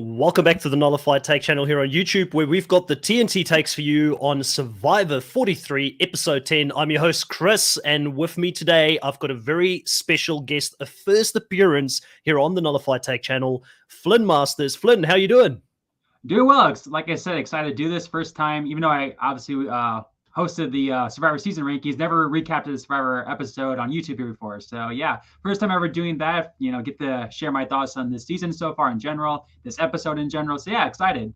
Welcome back to the Nullified Take channel here on YouTube, where we've got the TNT takes for you on Survivor 43, Episode 10. I'm your host, Chris, and with me today, I've got a very special guest, a first appearance here on the Nullified Take channel, FlynnMasters. Flynn, how you doing? Doing well. Like I said, excited to do this first time, even though I obviously hosted the Survivor season rankings, never recapped the Survivor episode on YouTube here before. So yeah, first time ever doing that, get to share my thoughts on this season so far in general, this episode in general. So yeah, excited.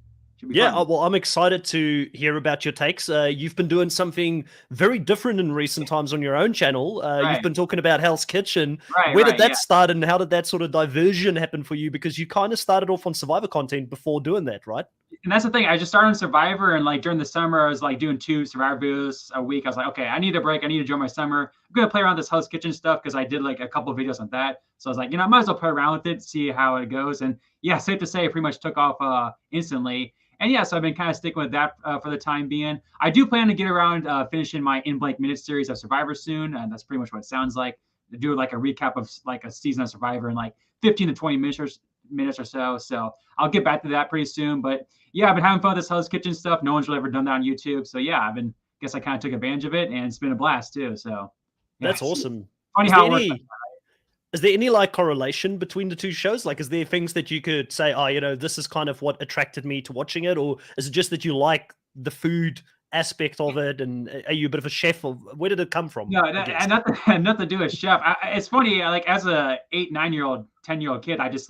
Yeah, well, I'm excited to hear about your takes. You've been doing something very different in recent times on your own channel. Right. You've been talking about Hell's Kitchen. Right, Where did that yeah. start, and how did that sort of diversion happen for you? Because you kind of started off on Survivor content before doing that, right? And that's the thing. I just started on Survivor, and like during the summer, I was like doing 2 Survivor videos a week. I was like, okay, I need a break. I need to enjoy my summer. I'm gonna play around this Hell's Kitchen stuff because I did like a couple of videos on that. So I was like, I might as well play around with it, see how it goes. And yeah, safe to say, it pretty much took off instantly. And yeah, so I've been kind of sticking with that for the time being. I do plan to get around finishing my In Blank Minutes series of Survivor soon, and that's pretty much what it sounds like. To do like a recap of like a season of Survivor in like 15 to 20 minutes or so. So I'll get back to that pretty soon. But yeah, I've been having fun with this Hell's Kitchen stuff. No one's really ever done that on YouTube. So yeah, guess I kind of took advantage of it, and it's been a blast too. So yeah, that's awesome. Funny how it works. Is there any like correlation between the two shows? Like, is there things that you could say, oh, this is kind of what attracted me to watching it? Or is it just that you like the food aspect of it? And are you a bit of a chef? Or where did it come from? No, and nothing to do with chef. It's funny, like as a 8, 9-year-old, 10-year-old kid, I just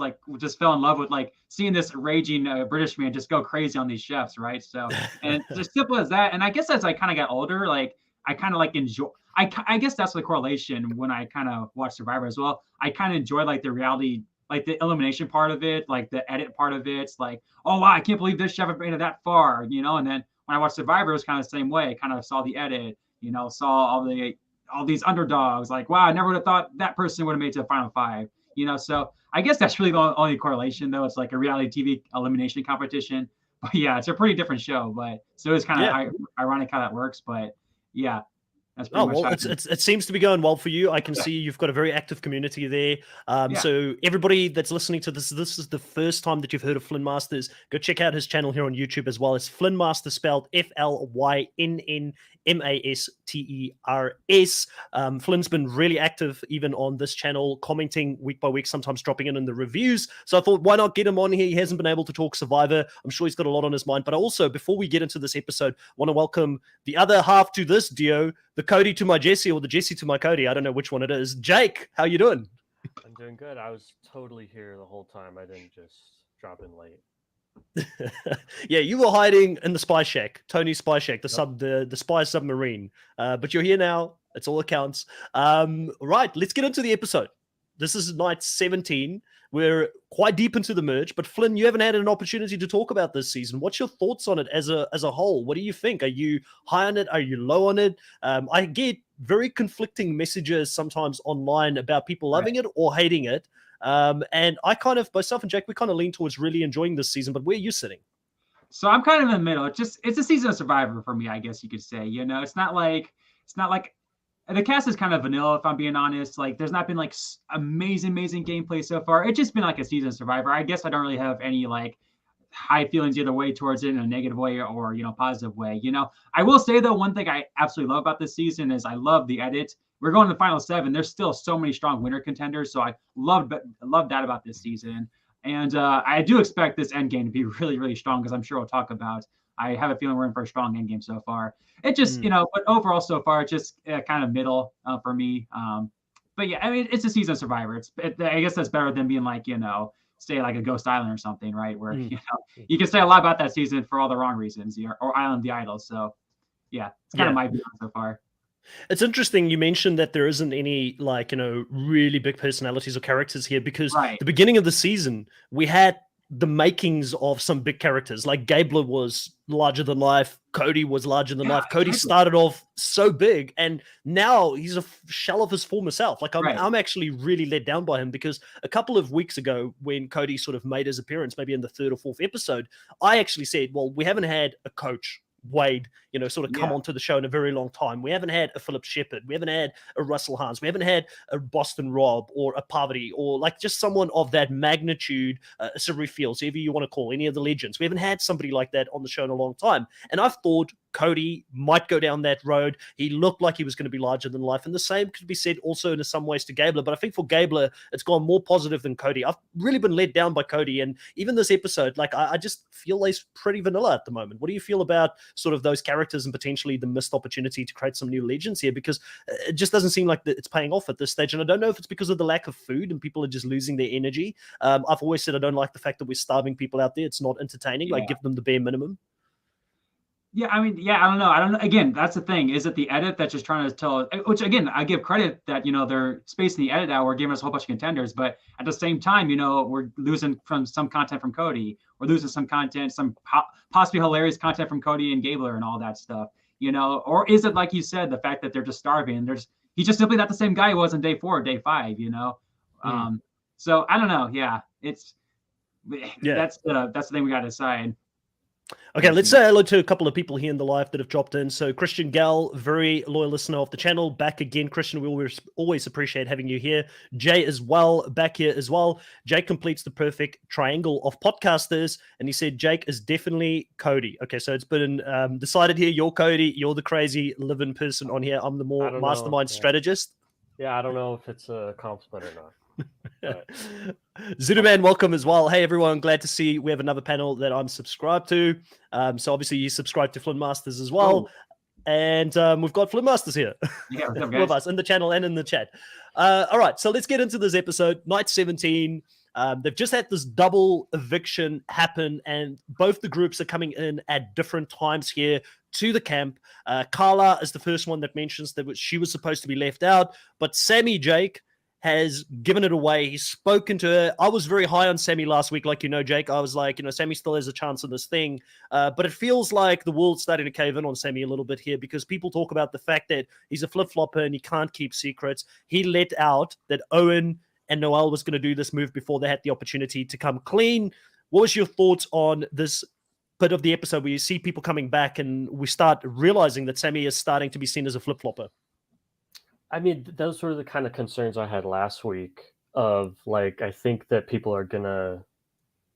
fell in love with like seeing this raging British man just go crazy on these chefs, right? So, and it's as simple as that. And I guess as I kind of got older, like I kind of like enjoy. I guess that's the correlation when I kind of watch Survivor as well. I kind of enjoy like the reality, like the elimination part of it, like the edit part of it. It's like, oh wow, I can't believe this chef made it that far, And then when I watched Survivor, it was kind of the same way. I kind of saw the edit, saw all these underdogs. Like, wow, I never would have thought that person would have made it to the final 5. So I guess that's really the only correlation, though. It's like a reality TV elimination competition. But yeah, it's a pretty different show. But so it's kind of ironic how that works. But yeah. It seems to be going well for you. I can see you've got a very active community there. So everybody that's listening to this is the first time that you've heard of FlynnMasters. Go check out his channel here on YouTube as well. It's FlynnMasters, spelled FlynnMasters. Flynn's been really active even on this channel, commenting week by week, sometimes dropping in the reviews. So I thought, why not get him on here? He hasn't been able to talk Survivor. I'm sure he's got a lot on his mind. But also, before we get into this episode, I want to welcome the other half to this duo, the Cody to my Jesse, or the Jesse to my Cody. I don't know which one it is. Jake, how you doing? I'm doing good. I was totally here the whole time. I didn't just drop in late. Yeah, you were hiding in the spy shack, Tony's spy shack, the spy submarine. But you're here now. It's all that counts. Right, let's get into the episode. This is night 17. We're quite deep into the merge, but Flynn, you haven't had an opportunity to talk about this season. What's your thoughts on it as a whole? What do you think? Are you high on it? Are you low on it? I get very conflicting messages sometimes online about people loving it or hating it. And I kind of, myself and Jack, we kind of lean towards really enjoying this season, but where are you sitting? So I'm kind of in the middle. It's a season of Survivor for me, I guess you could say. It's not like the cast is kind of vanilla, if I'm being honest. Like, there's not been like amazing gameplay so far. It's just been like a season of Survivor. I guess I don't really have any like high feelings either way towards it, in a negative way or positive way. I will say though, one thing I absolutely love about this season is I love the edit. We're going to the final 7. There's still so many strong winner contenders, so I love that about this season. And I do expect this end game to be really, really strong, because I'm sure we'll talk about. I have a feeling we're in for a strong end game so far. It just, but overall so far, it's just kind of middle for me. But yeah, I mean, it's a season of Survivor. I guess that's better than being like, say like a Ghost Island or something, right? Where, you can say a lot about that season for all the wrong reasons, or Island of the Idols. So yeah, it's kind of my view so far. It's interesting you mentioned that there isn't any really big personalities or characters here, because the beginning of the season we had the makings of some big characters. Like Gabler was larger than life, Cody was larger than life. Cody started off so big, and now he's a shell of his former self. Like I'm actually really let down by him, because a couple of weeks ago when Cody sort of made his appearance, maybe in the 3rd or 4th episode, I actually said, well, we haven't had a coach Wade, sort of come Yeah. onto the show in a very long time. We haven't had a Philip Shepherd. We haven't had a Russell Hans. We haven't had a Boston Rob or a Parvati or like just someone of that magnitude, Sivri Fields, whoever you want to call any of the legends. We haven't had somebody like that on the show in a long time. And I've thought Cody might go down that road. He looked like he was going to be larger than life. And the same could be said also in some ways to Gabler. But I think for Gabler, it's gone more positive than Cody. I've really been let down by Cody. And even this episode, like I just feel he's pretty vanilla at the moment. What do you feel about sort of those characters and potentially the missed opportunity to create some new legends here? Because it just doesn't seem like it's paying off at this stage. And I don't know if it's because of the lack of food and people are just losing their energy. I've always said I don't like the fact that we're starving people out there. It's not entertaining. Like give them the bare minimum. Yeah, I mean, I don't know. Again, that's the thing. Is it the edit that's just trying to tell? Which again, I give credit that they're spacing the edit out. We're giving us a whole bunch of contenders, but at the same time, we're losing from some content from Cody. We're losing some content, some possibly hilarious content from Cody and Gabler and all that stuff. Or is it like you said, the fact that they're just starving? He's just simply not the same guy he was in day 4 or day 5. So I don't know. Yeah, that's the thing we got to decide. Okay, let's say hello to a couple of people here in the live that have dropped in. So Christian Gal, very loyal listener of the channel, back again. Christian, we always appreciate having you here. Jay as well, back here as well. Jake completes the perfect triangle of podcasters, and he said Jake is definitely Cody. Okay, so it's been decided here. You're Cody. You're the crazy living person on here. I'm the more mastermind strategist. Yeah, I don't know if it's a compliment or not. Zuduman, welcome as well. Hey everyone, glad to see we have another panel that I'm subscribed to. So obviously you subscribe to FlynnMasters as well. And we've got FlynnMasters here. Yeah, what's up, with us in the channel and in the chat. All right, so let's get into this episode. Night 17. They've just had this double eviction happen, and both the groups are coming in at different times here to the camp. Carla is the first one that mentions that she was supposed to be left out, but Sammy Jake has given it away. He's spoken to her. I was very high on Sammy last week, like Jake. I was like, Sammy still has a chance in this thing. But it feels like the world's starting to cave in on Sammy a little bit here because people talk about the fact that he's a flip-flopper and he can't keep secrets. He let out that Owen and Noel was going to do this move before they had the opportunity to come clean. What was your thoughts on this bit of the episode where you see people coming back and we start realizing that Sammy is starting to be seen as a flip-flopper? I mean, those were the kind of concerns I had last week of like, I think that people are going to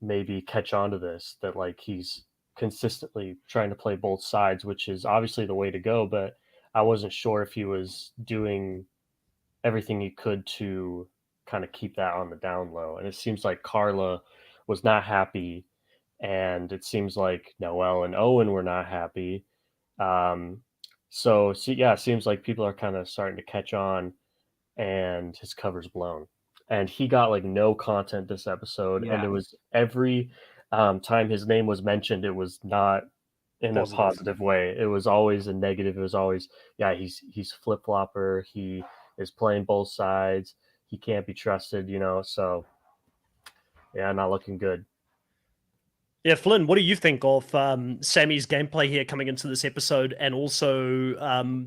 maybe catch on to this, that like he's consistently trying to play both sides, which is obviously the way to go. But I wasn't sure if he was doing everything he could to kind of keep that on the down low. And it seems like Carla was not happy. And it seems like Noel and Owen were not happy. So yeah, it seems like people are kind of starting to catch on and his cover's blown. And he got like no content this episode. Yeah. And it was every time his name was mentioned, it was not in a positive way. It was always a negative. It was always, yeah, he's flip-flopper. He is playing both sides. He can't be trusted, so yeah, not looking good. Yeah, Flynn, what do you think of Sammy's gameplay here coming into this episode, and also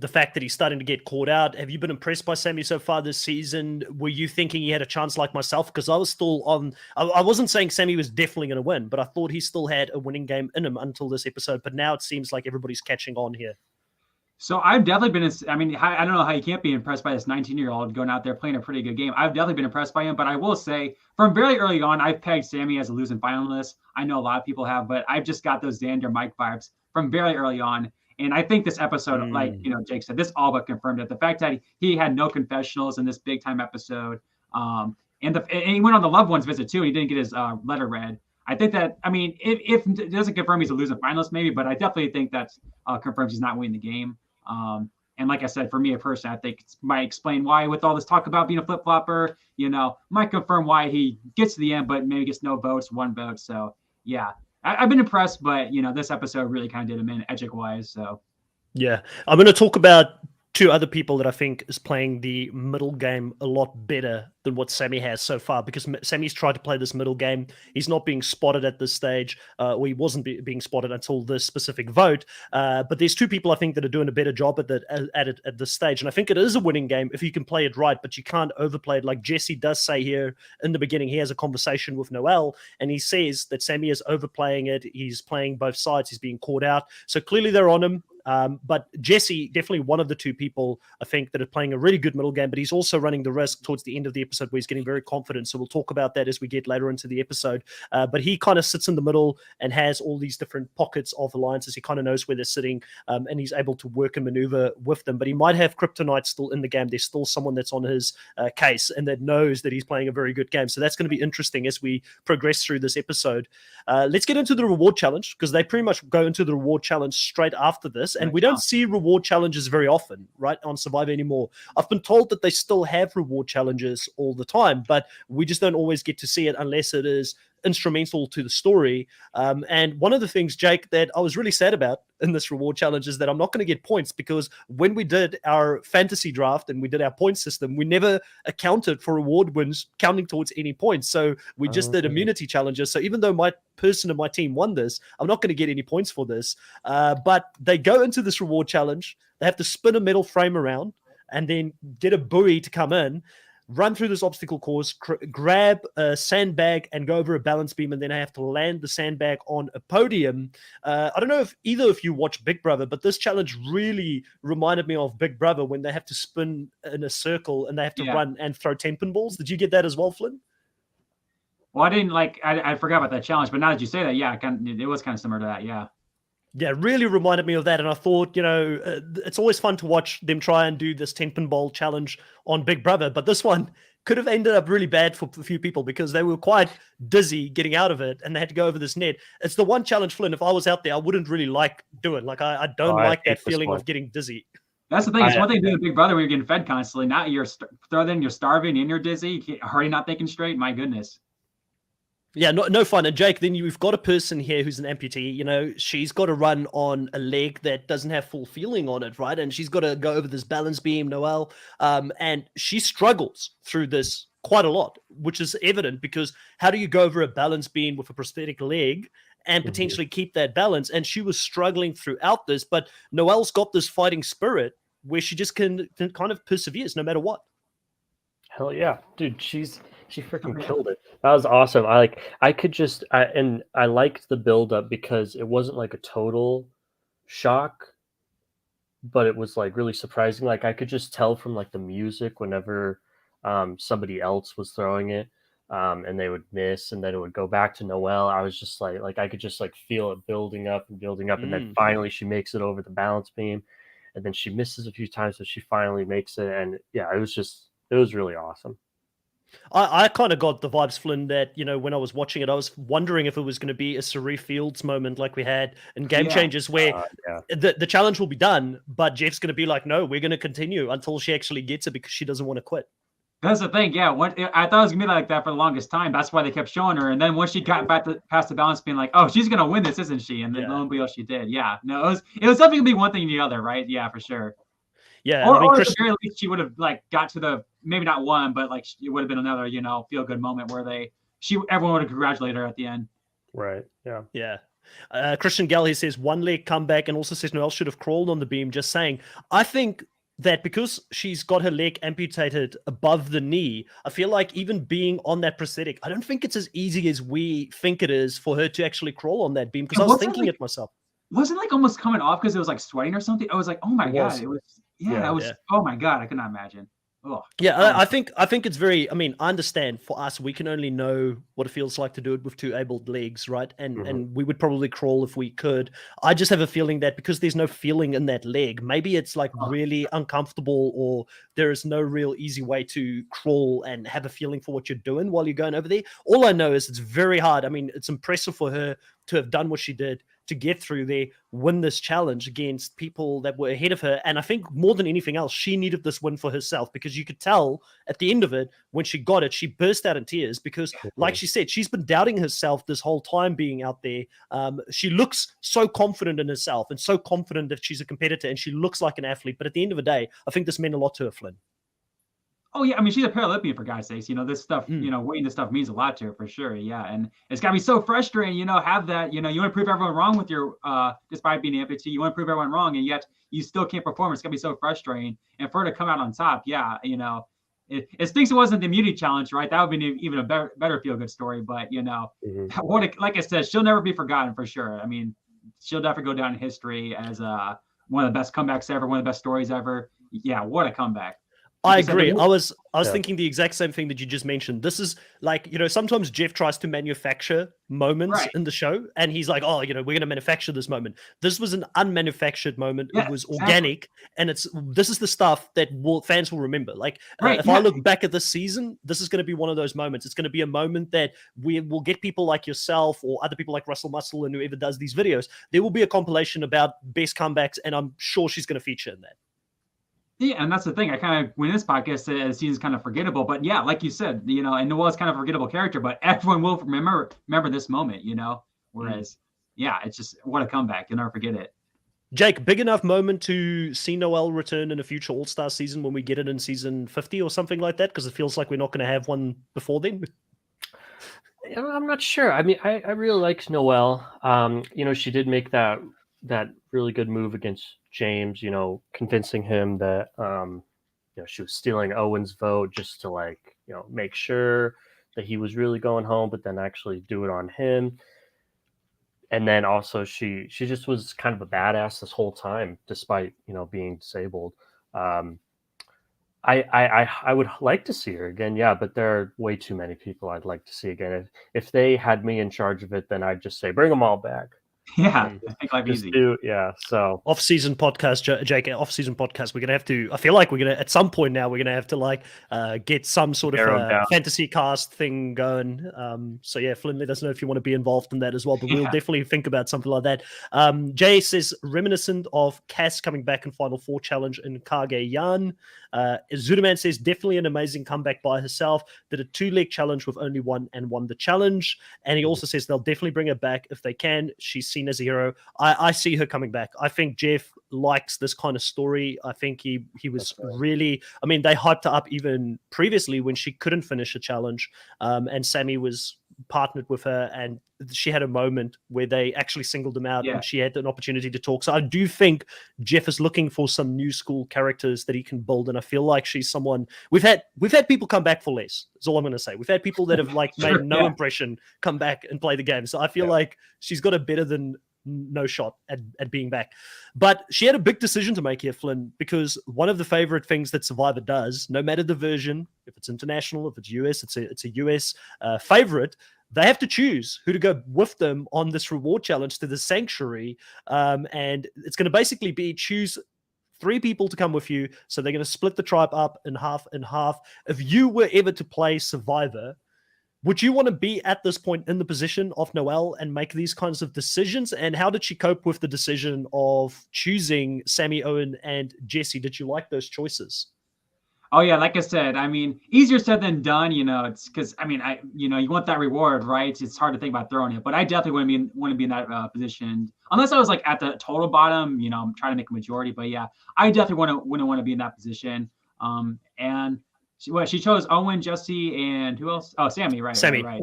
the fact that he's starting to get caught out? Have you been impressed by Sammy so far this season? Were you thinking he had a chance like myself? Because I was still on... I wasn't saying Sammy was definitely going to win, but I thought he still had a winning game in him until this episode. But now it seems like everybody's catching on here. So I've definitely been, I mean, I don't know how you can't be impressed by this 19-year-old going out there playing a pretty good game. I've definitely been impressed by him, but I will say from very early on, I've pegged Sammy as a losing finalist. I know a lot of people have, but I've just got those Xander Mike vibes from very early on. And I think this episode, like, Jake said, this all but confirmed it. The fact that he had no confessionals in this big time episode. And he went on the loved ones visit too. And he didn't get his letter read. I think that, I mean, if it doesn't confirm he's a losing finalist, maybe, but I definitely think that confirms he's not winning the game. And like I said, for me, a person, I think it might explain why, with all this talk about being a flip-flopper, might confirm why he gets to the end, but maybe gets no votes, 1 vote. So, yeah, I've been impressed, but, this episode really kind of did him in edgic-wise. So, yeah, I'm going to talk about two other people that I think is playing the middle game a lot better than what Sammy has so far, because Sammy's tried to play this middle game. He's not being spotted at this stage, or he wasn't being spotted until this specific vote. But there's two people I think that are doing a better job at it at this stage. And I think it is a winning game if you can play it right, but you can't overplay it. Like Jesse does say here in the beginning, he has a conversation with Noel, and he says that Sammy is overplaying it. He's playing both sides. He's being caught out. So clearly they're on him. But Jesse, definitely one of the two people, I think, that are playing a really good middle game, but he's also running the risk towards the end of the episode where he's getting very confident. So we'll talk about that as we get later into the episode. But he kind of sits in the middle and has all these different pockets of alliances. He kind of knows where they're sitting, and he's able to work and maneuver with them. But he might have Kryptonite still in the game. There's still someone that's on his case and that knows that he's playing a very good game. So that's going to be interesting as we progress through this episode. Let's get into the reward challenge, because they pretty much go into the reward challenge straight after this. And we don't see reward challenges very often, right, on Survivor anymore. I've been told that they still have reward challenges all the time, but we just don't always get to see it unless it is instrumental to the story. And one of the things, Jake, that I was really sad about in this reward challenge is that I'm not going to get points, because when we did our fantasy draft and we did our point system, we never accounted for reward wins counting towards any points. So we just did immunity challenges. So even though my person in my team won this, I'm not going to get any points for this. But they go into this reward challenge. They have to spin a metal frame around and then get a buoy to come in, run through this obstacle course, grab a sandbag and go over a balance beam, and then I have to land the sandbag on a podium. I don't know if either of you watch Big Brother, but this challenge really reminded me of Big Brother when they have to spin in a circle and they have to run and throw 10 pinballs. Did you get that as well, Flynn? Well, I didn't I forgot about that challenge, but now that you say that, yeah, it was kind of similar to that, yeah. Yeah, really reminded me of that. And I thought, it's always fun to watch them try and do this 10 pinball challenge on Big Brother. But this one could have ended up really bad for a few people, because they were quite dizzy getting out of it and they had to go over this net. It's the one challenge, Flynn, if I was out there, I wouldn't really like doing. Like, I don't like that feeling of getting dizzy. That's the thing. It's one thing doing Big Brother when you're getting fed constantly. Now you're starving and you're dizzy, already not thinking straight. My goodness. Yeah, no fun. And Jake, then you've got a person here who's an amputee. She's got to run on a leg that doesn't have full feeling on it, right? And she's got to go over this balance beam, Noel. And she struggles through this quite a lot, which is evident, because how do you go over a balance beam with a prosthetic leg and potentially keep that balance? And she was struggling throughout this, but Noel's got this fighting spirit where she just can kind of perseveres no matter what. Hell yeah, dude, she freaking killed it. That was awesome. I liked the build up, because it wasn't like a total shock, but it was like really surprising. Like, I could just tell from like the music whenever somebody else was throwing it, and they would miss, and then it would go back to Noelle. I was just like I could just like feel it building up, and then finally she makes it over the balance beam, and then she misses a few times, but she finally makes it. And yeah, it was really awesome. I kind of got the vibes, Flynn, that, when I was watching it, I was wondering if it was going to be a Sari Fields moment like we had in Game Changers, where the challenge will be done, but Jeff's going to be like, no, we're going to continue until she actually gets it, because she doesn't want to quit. That's the thing, yeah. I thought it was going to be like that for the longest time. That's why they kept showing her. And then once she got back past the balance, being like, oh, she's going to win this, isn't she? And then lo and behold, she did. Yeah. No, it was definitely going to be one thing or the other, right? Yeah, for sure. Yeah, or at the very least, she would have got to the, maybe not one, but it would have been another, feel good moment where everyone would have congratulated her at the end. Right. Yeah. Yeah. Christian Gall, he says 1 leg comeback, and also says Noelle should have crawled on the beam. Just saying, I think that because she's got her leg amputated above the knee, I feel like even being on that prosthetic, I don't think it's as easy as we think it is for her to actually crawl on that beam. Because I was thinking it myself. Wasn't almost coming off because it was sweating or something? I was like, oh my God, it was. Oh my God, I could not imagine. Oh. Yeah, I think it's very, I understand for us, we can only know what it feels like to do it with two able legs, right? And we would probably crawl if we could. I just have a feeling that because there's no feeling in that leg, maybe it's really uncomfortable, or there is no real easy way to crawl and have a feeling for what you're doing while you're going over there. All I know is it's very hard. It's impressive for her to have done what she did, to get through there, win this challenge against people that were ahead of her. And I think more than anything else, she needed this win for herself, because you could tell at the end of it, when she got it, she burst out in tears because, like she said, she's been doubting herself this whole time being out there. She looks so confident in herself and so confident that she's a competitor, and she looks like an athlete. But at the end of the day, I think this meant a lot to her, Flynn. Oh yeah, I mean she's a Paralympian, for God's sakes. This stuff, weighing this stuff means a lot to her for sure. Yeah, and it's gotta be so frustrating. Have that. You want to prove everyone wrong with your, despite being an amputee, you want to prove everyone wrong, and yet you still can't perform. It's gotta be so frustrating. And for her to come out on top, yeah, it stinks it wasn't the immunity challenge, right? That would be even a better feel good story. But like I said, she'll never be forgotten for sure. I mean, she'll definitely go down in history as one of the best comebacks ever, one of the best stories ever. Yeah, what a comeback. I agree. I was thinking the exact same thing that you just mentioned. This is like, sometimes Jeff tries to manufacture moments in the show, and he's like, oh, we're going to manufacture this moment. This was an unmanufactured moment. It was organic, and this is the stuff that fans will remember. Like, if I look back at this season, this is going to be one of those moments. It's going to be a moment that we will get people like yourself or other people like Russell Muscle and whoever does these videos. There will be a compilation about best comebacks, and I'm sure she's going to feature in that. Yeah, and that's the thing. I kind of, when this podcast seems kind of forgettable, but yeah, like you said, and Noel's kind of a forgettable character, but everyone will remember this moment, Whereas, yeah, it's just what a comeback. You'll never forget it. Jake, big enough moment to see Noel return in a future All-Star season when we get it in season 50 or something like that? Because it feels like we're not going to have one before then. I'm not sure. I mean, I really liked Noel. She did make that really good move against James, convincing him that she was stealing Owen's vote just to make sure that he was really going home, but then actually do it on him. And then also she just was kind of a badass this whole time, despite being disabled. I would like to see her again, yeah, but there are way too many people I'd like to see again. If they had me in charge of it, then I'd just say bring them all back. Yeah, make life easy. So off-season podcast, Jake. Off-season podcast. We're gonna have to. I feel like we're gonna at some point now. We're gonna have to get some sort of fantasy cast thing going. So yeah, Flynn, let us know if you want to be involved in that as well. But we'll definitely think about something like that. Jay says reminiscent of Cass coming back in Final Four challenge in Kage Yan. Zudaman says definitely an amazing comeback by herself. Did a 2-leg challenge with only one and won the challenge. And he also says they'll definitely bring her back if they can. She's seen as a hero. I see her coming back. I think Jeff likes this kind of story. I think he was really, I mean, they hyped her up even previously when she couldn't finish a challenge. And Sammy was partnered with her, and she had a moment where they actually singled him out and she had an opportunity to talk. So I do think Jeff is looking for some new school characters that he can build, and I feel like she's someone we've had people come back for less. That's all I'm going to say. We've had people that have made no impression come back and play the game. So I feel like she's got a better than no shot at being back. But she had a big decision to make here, Flynn, because one of the favorite things that Survivor does, no matter the version, if it's international, if it's US, it's a US favorite, they have to choose who to go with them on this reward challenge to the sanctuary. And it's going to basically be choose 3 people to come with you. So they're going to split the tribe up in half and half. If you were ever to play Survivor, would you want to be at this point in the position of Noelle and make these kinds of decisions? And how did she cope with the decision of choosing Sammy, Owen, and Jesse? Did you like those choices? Oh yeah, like I said, I mean, easier said than done. It's because you want that reward, right? It's hard to think about throwing it, but I definitely want to be in that position. Unless I was like at the total bottom, I'm trying to make a majority. But yeah, I definitely wouldn't want to be in that position. And she chose Owen, Jesse, and who else? Oh, Sammy, right? Sammy, right.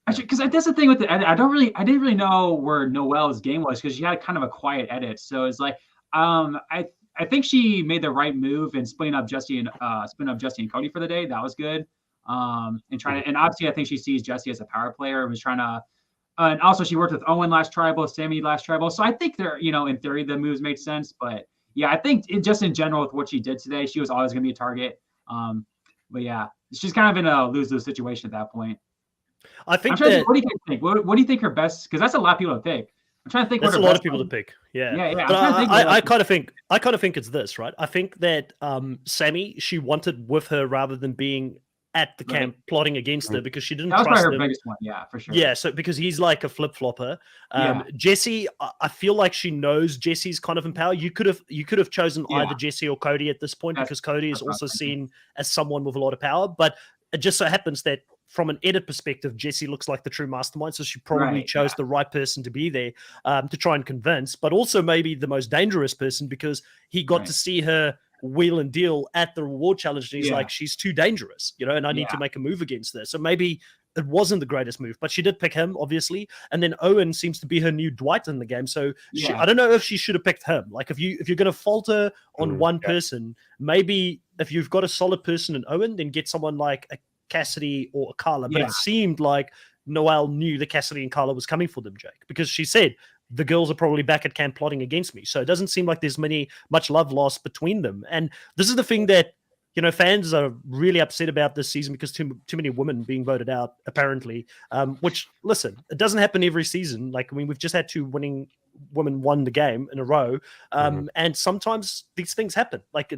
Actually, because that's the thing with the edit. I didn't really know where Noelle's game was because she had kind of a quiet edit. So it's like, I think she made the right move in splitting up Jesse and Cody for the day. That was good. And obviously I think she sees Jesse as a power player and was trying to. And also she worked with Owen last tribal, Sammy last tribal. So I think they're, in theory the moves made sense. But yeah, I think just in general with what she did today, she was always going to be a target. But yeah, she's kind of in a lose-lose situation at that point. I think. What do you think? What do you think her best? Because that's a lot of people to pick. I'm trying to think. That's a lot of people to pick. Yeah. But I kind of think it's this, right? I think that Sammy, she wanted with her rather than being at the camp plotting against her because she didn't That was trust probably her him. biggest one, yeah, for sure. Yeah, so because he's like a flip-flopper. Jesse, I feel like she knows Jesse's kind of in power. You could have chosen either Jesse or Cody at this point, because Cody is also seen as someone with a lot of power. But it just so happens that from an edit perspective, Jesse looks like the true mastermind, so she probably chose the right person to be there to try and convince, but also maybe the most dangerous person, because he got to see her wheel and deal at the reward challenge, and he's like, she's too dangerous, and I need to make a move against her. So maybe it wasn't the greatest move, but she did pick him, obviously. And then Owen seems to be her new Dwight in the game. So I don't know if she should have picked him. Like, if you're going to falter on one person, maybe if you've got a solid person in Owen, then get someone like a Cassidy or a Carla. But it seemed like Noelle knew that Cassidy and Carla was coming for them, Jake, because she said, the girls are probably back at camp plotting against me. So it doesn't seem like there's much love lost between them. And this is the thing that, fans are really upset about this season, because too many women being voted out, apparently, which, listen, it doesn't happen every season. Like, I mean, we've just had 2 women won the game in a row. And sometimes these things happen. Like,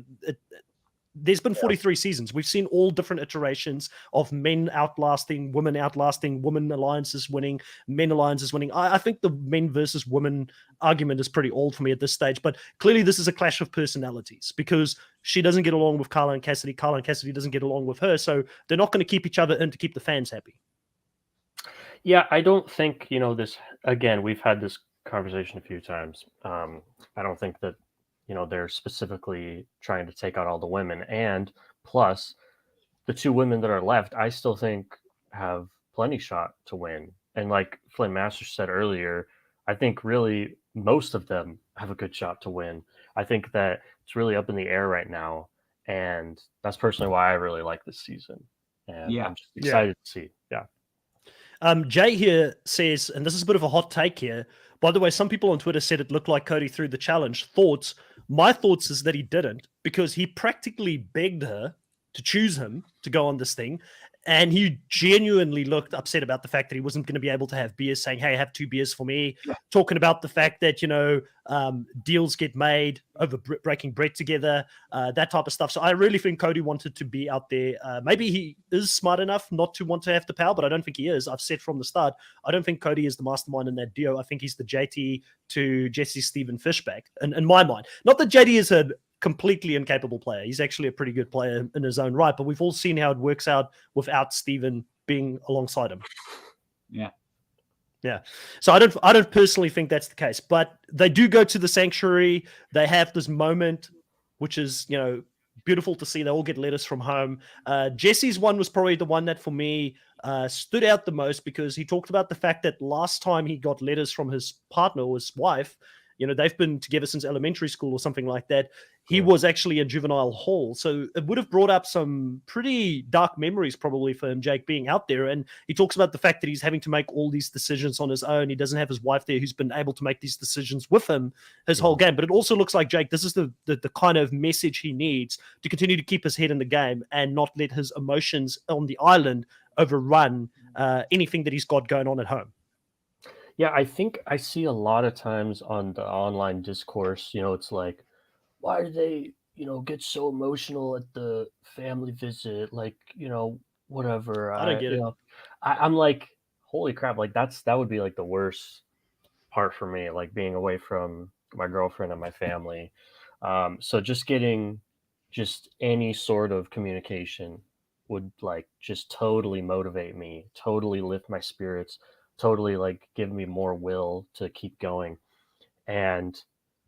there's been 43 seasons. We've seen all different iterations of men outlasting, women alliances winning, men alliances winning. I think the men versus women argument is pretty old for me at this stage, but clearly this is a clash of personalities, because she doesn't get along with Carla and Cassidy doesn't get along with her, so they're not going to keep each other in to keep the fans happy. Yeah, I don't think, this, again, we've had this conversation a few times. I don't think that they're specifically trying to take out all the women. And plus, the 2 women that are left, I still think have plenty shot to win. And like FlynnMasters said earlier, I think really most of them have a good shot to win. I think that it's really up in the air right now. And that's personally why I really like this season. And I'm just excited to see. Yeah. Jay here says, and this is a bit of a hot take here, by the way, some people on Twitter said it looked like Cody threw the challenge. Thoughts? My thoughts is that he didn't, because he practically begged her to choose him to go on this thing. And he genuinely looked upset about the fact that he wasn't going to be able to have beers, saying, hey, have 2 beers for me. Talking about the fact that, deals get made over breaking bread together, that type of stuff. So I really think Cody wanted to be out there. Maybe he is smart enough not to want to have the power, but I don't think he is. I've said from the start, I don't think Cody is the mastermind in that duo. I think he's the JT to Jesse Steven Fishback, in my mind. Not that JT is a completely incapable player. He's actually a pretty good player in his own right, but we've all seen how it works out without Steven being alongside him. Yeah. So I don't personally think that's the case, but they do go to the sanctuary. They have this moment, which is, beautiful to see. They all get letters from home. Jesse's one was probably the one that for me stood out the most, because he talked about the fact that last time he got letters from his partner or his wife, they've been together since elementary school or something like that. He was actually in juvenile hall. So it would have brought up some pretty dark memories probably for him, Jake, being out there. And he talks about the fact that he's having to make all these decisions on his own. He doesn't have his wife there who's been able to make these decisions with him his whole game. But it also looks like, Jake, this is the kind of message he needs to continue to keep his head in the game and not let his emotions on the island overrun anything that he's got going on at home. Yeah, I think I see a lot of times on the online discourse, it's like, why do they, get so emotional at the family visit? Like, whatever. I don't get it. I'm like, holy crap. Like, that would be like the worst part for me, like being away from my girlfriend and my family. So just getting any sort of communication would like just totally motivate me, totally lift my spirits, totally like give me more will to keep going. And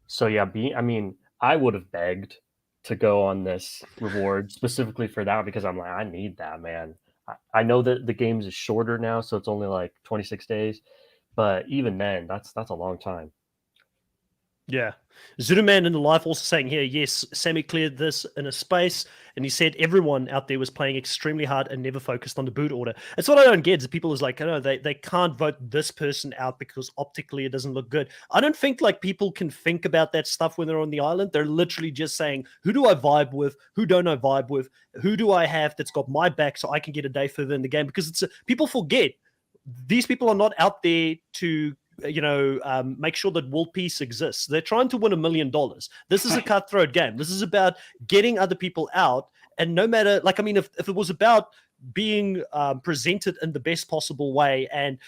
so I would have begged to go on this reward specifically for that, because I'm like, I need that, man. I know that the games is shorter now, so it's only like 26 days, but even then, that's a long time. Yeah. Zuduman in the live also saying here, yes, Sammy cleared this in a space, and he said everyone out there was playing extremely hard and never focused on the boot order. It's what I don't get, is people is like, they can't vote this person out because optically it doesn't look good. I don't think like people can think about that stuff when they're on the island. They're literally just saying, who do I vibe with? Who don't I vibe with? Who do I have that's got my back so I can get a day further in the game? Because people forget these people are not out there to make sure that world peace exists. They're trying to win $1 million. This is a cutthroat game. This is about getting other people out. And no matter, if it was about being presented in the best possible way and,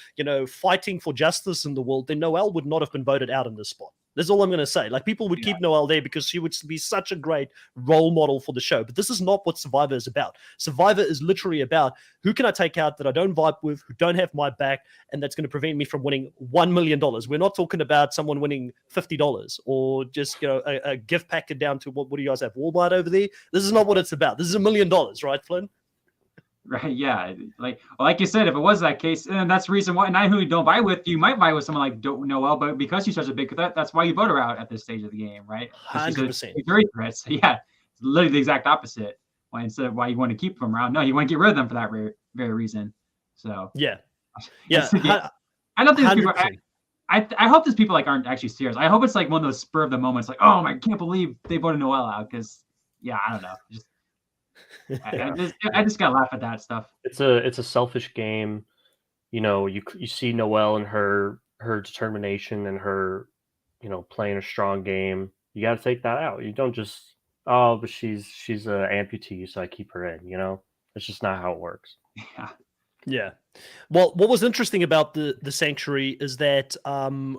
fighting for justice in the world, then Noelle would not have been voted out in this spot. That's all I'm going to say. Like, people would keep Noelle there because she would be such a great role model for the show. But this is not what Survivor is about. Survivor is literally about who can I take out that I don't vibe with, who don't have my back, and that's going to prevent me from winning $1 million. We're not talking about someone winning $50 or just, a gift packet down to what do you guys have, Walmart over there? This is not what it's about. This is $1 million, right, Flynn? Right, yeah. Like you said, if it was that case, and that's the reason why, and I who don't buy with, you might buy with someone like Noelle, but because she's such a big threat, that's why you vote her out at this stage of the game, right? 100%. Very threat. So yeah, it's literally the exact opposite. Instead of why you want to keep them around, no, you want to get rid of them for that very reason. So yeah. I don't think people. I hope these people aren't actually serious. I hope it's one of those spur of the moments, oh my, I can't believe they voted Noelle out, because I don't know, I just gotta laugh at that stuff. It's a selfish game. You see Noelle and her determination and her, playing a strong game. You got to take that out. You don't just, but she's an amputee, so I keep her in. It's just not how it works. Yeah. Well, what was interesting about the Sanctuary is that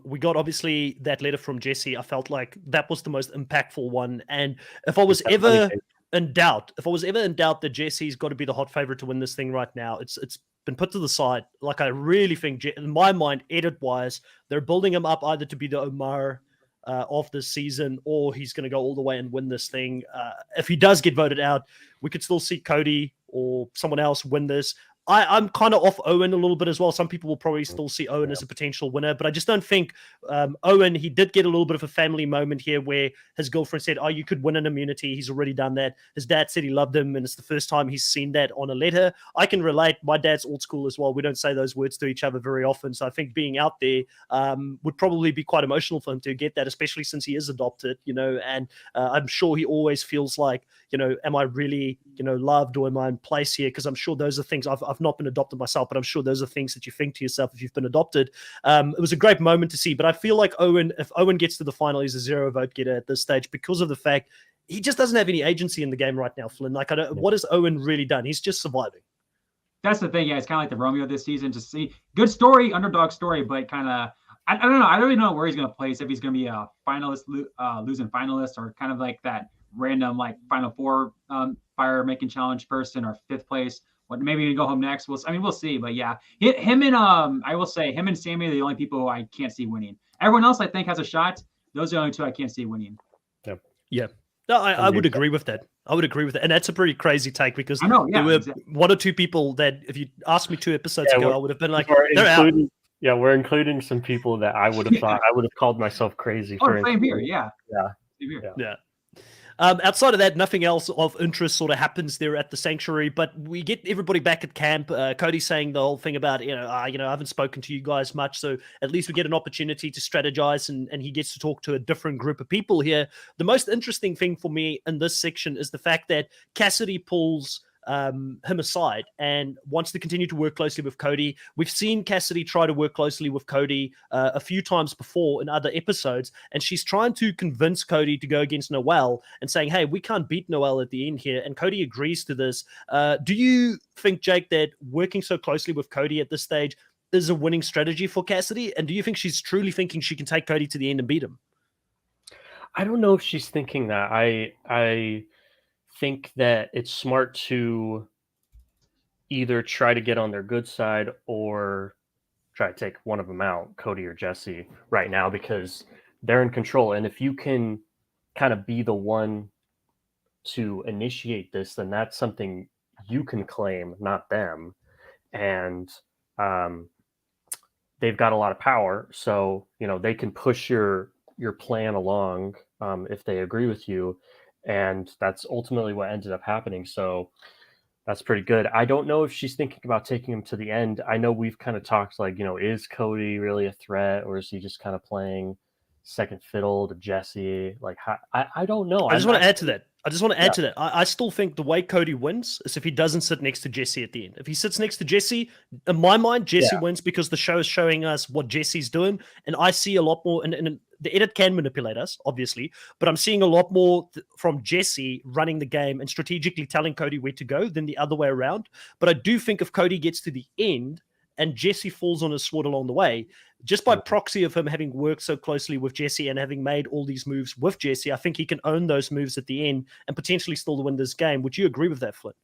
we got obviously that letter from Jesse. I felt like that was the most impactful one. And if I was ever in doubt that Jesse's got to be the hot favorite to win this thing right now, it's been put to the side. Like, I really think, in my mind, edit-wise, they're building him up either to be the Omar of this season, or he's going to go all the way and win this thing. If he does get voted out, we could still see Cody or someone else win this. I'm kind of off Owen a little bit as well. Some people will probably still see Owen as a potential winner, but I just don't think Owen, he did get a little bit of a family moment here where his girlfriend said, you could win an immunity. He's already done that. His dad said he loved him, and it's the first time he's seen that on a letter. I can relate. My dad's old school as well. We don't say those words to each other very often, so I think being out there would probably be quite emotional for him to get that, especially since he is adopted, and I'm sure he always feels like, am I really, loved, or am I in place here? Because I'm sure those are things I've not been adopted myself, but I'm sure those are things that you think to yourself if you've been adopted. It was a great moment to see, but I feel like if Owen gets to the final, he's a 0 vote getter at this stage because of the fact he just doesn't have any agency in the game right now, Flynn. What has Owen really done? He's just surviving. That's the thing. Yeah, it's kind of like the Romeo this season. Just see, good story, underdog story, but kind of, I don't know. I don't really know where he's going to place, if he's going to be a finalist, losing finalist, or kind of like that random Final Four fire making challenge person, or 5th place. What, maybe you go home next. We'll see. But yeah, him and I will say him and Sammy are the only people who I can't see winning. Everyone else I think has a shot. Those are the only two I can't see winning. Yep. Yeah. No, I would agree with that. And that's a pretty crazy take, because I know, there were one or two people that, if you asked me 2 episodes ago, I would have been like, they're out. Yeah, we're including some people that I would have thought I would have called myself crazy for. Same here. Yeah. Yeah. Outside of that, nothing else of interest sort of happens there at the Sanctuary, but we get everybody back at camp. Cody saying the whole thing about, I haven't spoken to you guys much, so at least we get an opportunity to strategize, and he gets to talk to a different group of people here. The most interesting thing for me in this section is the fact that Cassidy pulls him aside and wants to continue to work closely with Cody. We've seen Cassidy try to work closely with Cody a few times before in other episodes, and she's trying to convince Cody to go against Noelle and saying, hey, we can't beat Noelle at the end here, and Cody agrees to this. Do you think, Jake, that working so closely with Cody at this stage is a winning strategy for Cassidy, and do you think she's truly thinking she can take Cody to the end and beat him? I don't know if she's thinking that. I think that it's smart to either try to get on their good side or try to take one of them out, Cody or Jesse, right now, because they're in control. And if you can kind of be the one to initiate this, then that's something you can claim, not them. And they've got a lot of power, so they can push your plan along if they agree with you. And that's ultimately what ended up happening. So that's pretty good. I don't know if she's thinking about taking him to the end. I know we've kind of talked is Cody really a threat, or is he just kind of playing second fiddle to Jesse? I don't know. I just want to add to that. I still think the way Cody wins is if he doesn't sit next to Jesse at the end. If he sits next to Jesse, in my mind, Jesse wins, because the show is showing us what Jesse's doing. And I see a lot more, and the edit can manipulate us, obviously, but I'm seeing a lot more from Jesse running the game and strategically telling Cody where to go than the other way around. But I do think if Cody gets to the end and Jesse falls on his sword along the way, just by proxy of him having worked so closely with Jesse and having made all these moves with Jesse, I think he can own those moves at the end and potentially still win this game. Would you agree with that, Flynn?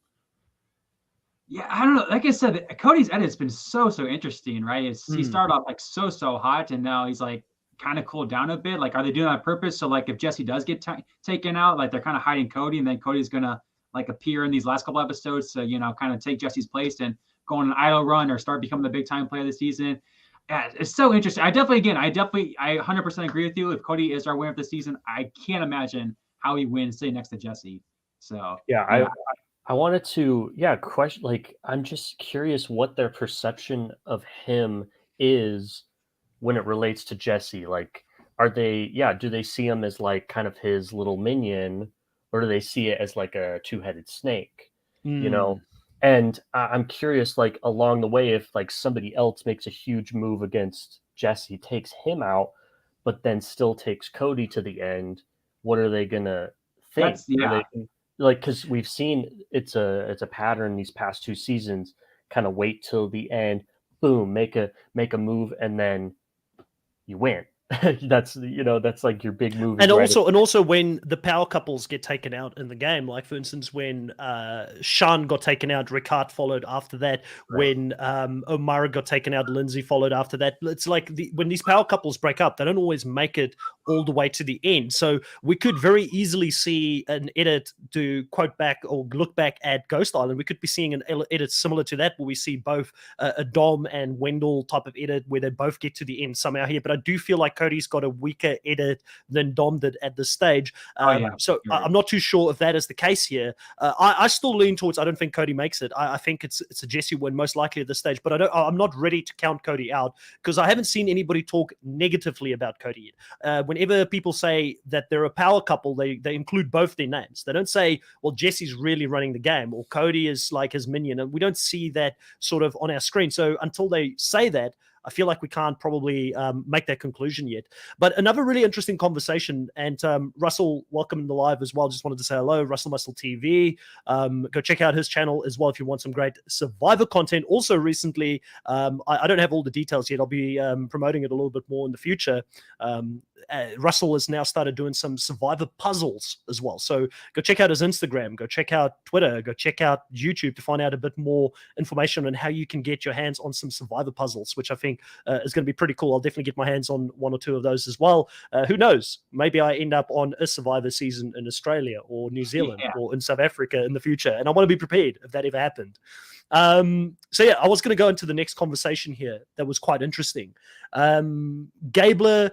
Yeah, I don't know. Like I said, Cody's edit's been so interesting, right? He started off like so hot, and now he's like kind of cooled down a bit. Like, are they doing that on purpose? So like, if Jesse does get taken out, like they're kind of hiding Cody, and then Cody's gonna like appear in these last couple episodes to kind of take Jesse's place and go on an idle run or start becoming the big time player of the season. Yeah, it's so interesting. I 100% agree with you. If Cody is our winner of the season, I can't imagine how he wins sitting next to Jesse. So yeah. I wanted to, question, like, I'm just curious what their perception of him is when it relates to Jesse. Like, do they see him as like kind of his little minion, or do they see it as like a two-headed snake, And I'm curious, like, along the way, if like somebody else makes a huge move against Jesse, takes him out, but then still takes Cody to the end, what are they gonna think? Like, because we've seen it's a pattern these past 2 seasons. Kind of wait till the end, boom, make a move, and then you win. That's like your big move. And also when the power couples get taken out in the game, like for instance when Sean got taken out, Ricard followed after that. Right. When Omara got taken out, Lindsay followed after that. It's like when these power couples break up, they don't always make it all the way to the end. So we could very easily see an edit to quote back or look back at Ghost Island. We could be seeing an edit similar to that, where we see both a Dom and Wendell type of edit where they both get to the end somehow here. But I do feel like Cody's got a weaker edit than Dom did at this stage. So I'm not too sure if that is the case here. I still lean towards, I don't think Cody makes it. I think it's a Jesse win most likely at this stage, but I'm not ready to count Cody out because I haven't seen anybody talk negatively about Cody yet. Whenever people say that they're a power couple, they include both their names. They don't say, well, Jesse's really running the game or Cody is like his minion. And we don't see that sort of on our screen. So until they say that, I feel like we can't probably make that conclusion yet. But another really interesting conversation, and Russell, welcome in the live as well. Just wanted to say hello, Russell Muscle TV. Go check out his channel as well if you want some great Survivor content. Also recently, I don't have all the details yet. I'll be promoting it a little bit more in the future. Russell has now started doing some Survivor puzzles as well. So go check out his Instagram, go check out Twitter, go check out YouTube to find out a bit more information on how you can get your hands on some Survivor puzzles, which I think is going to be pretty cool. I'll definitely get my hands on 1 or 2 of those as well. Who knows? Maybe I end up on a Survivor season in Australia or New Zealand or in South Africa in the future. And I want to be prepared if that ever happened. So yeah, I was going to go into the next conversation here that was quite interesting. Gabler,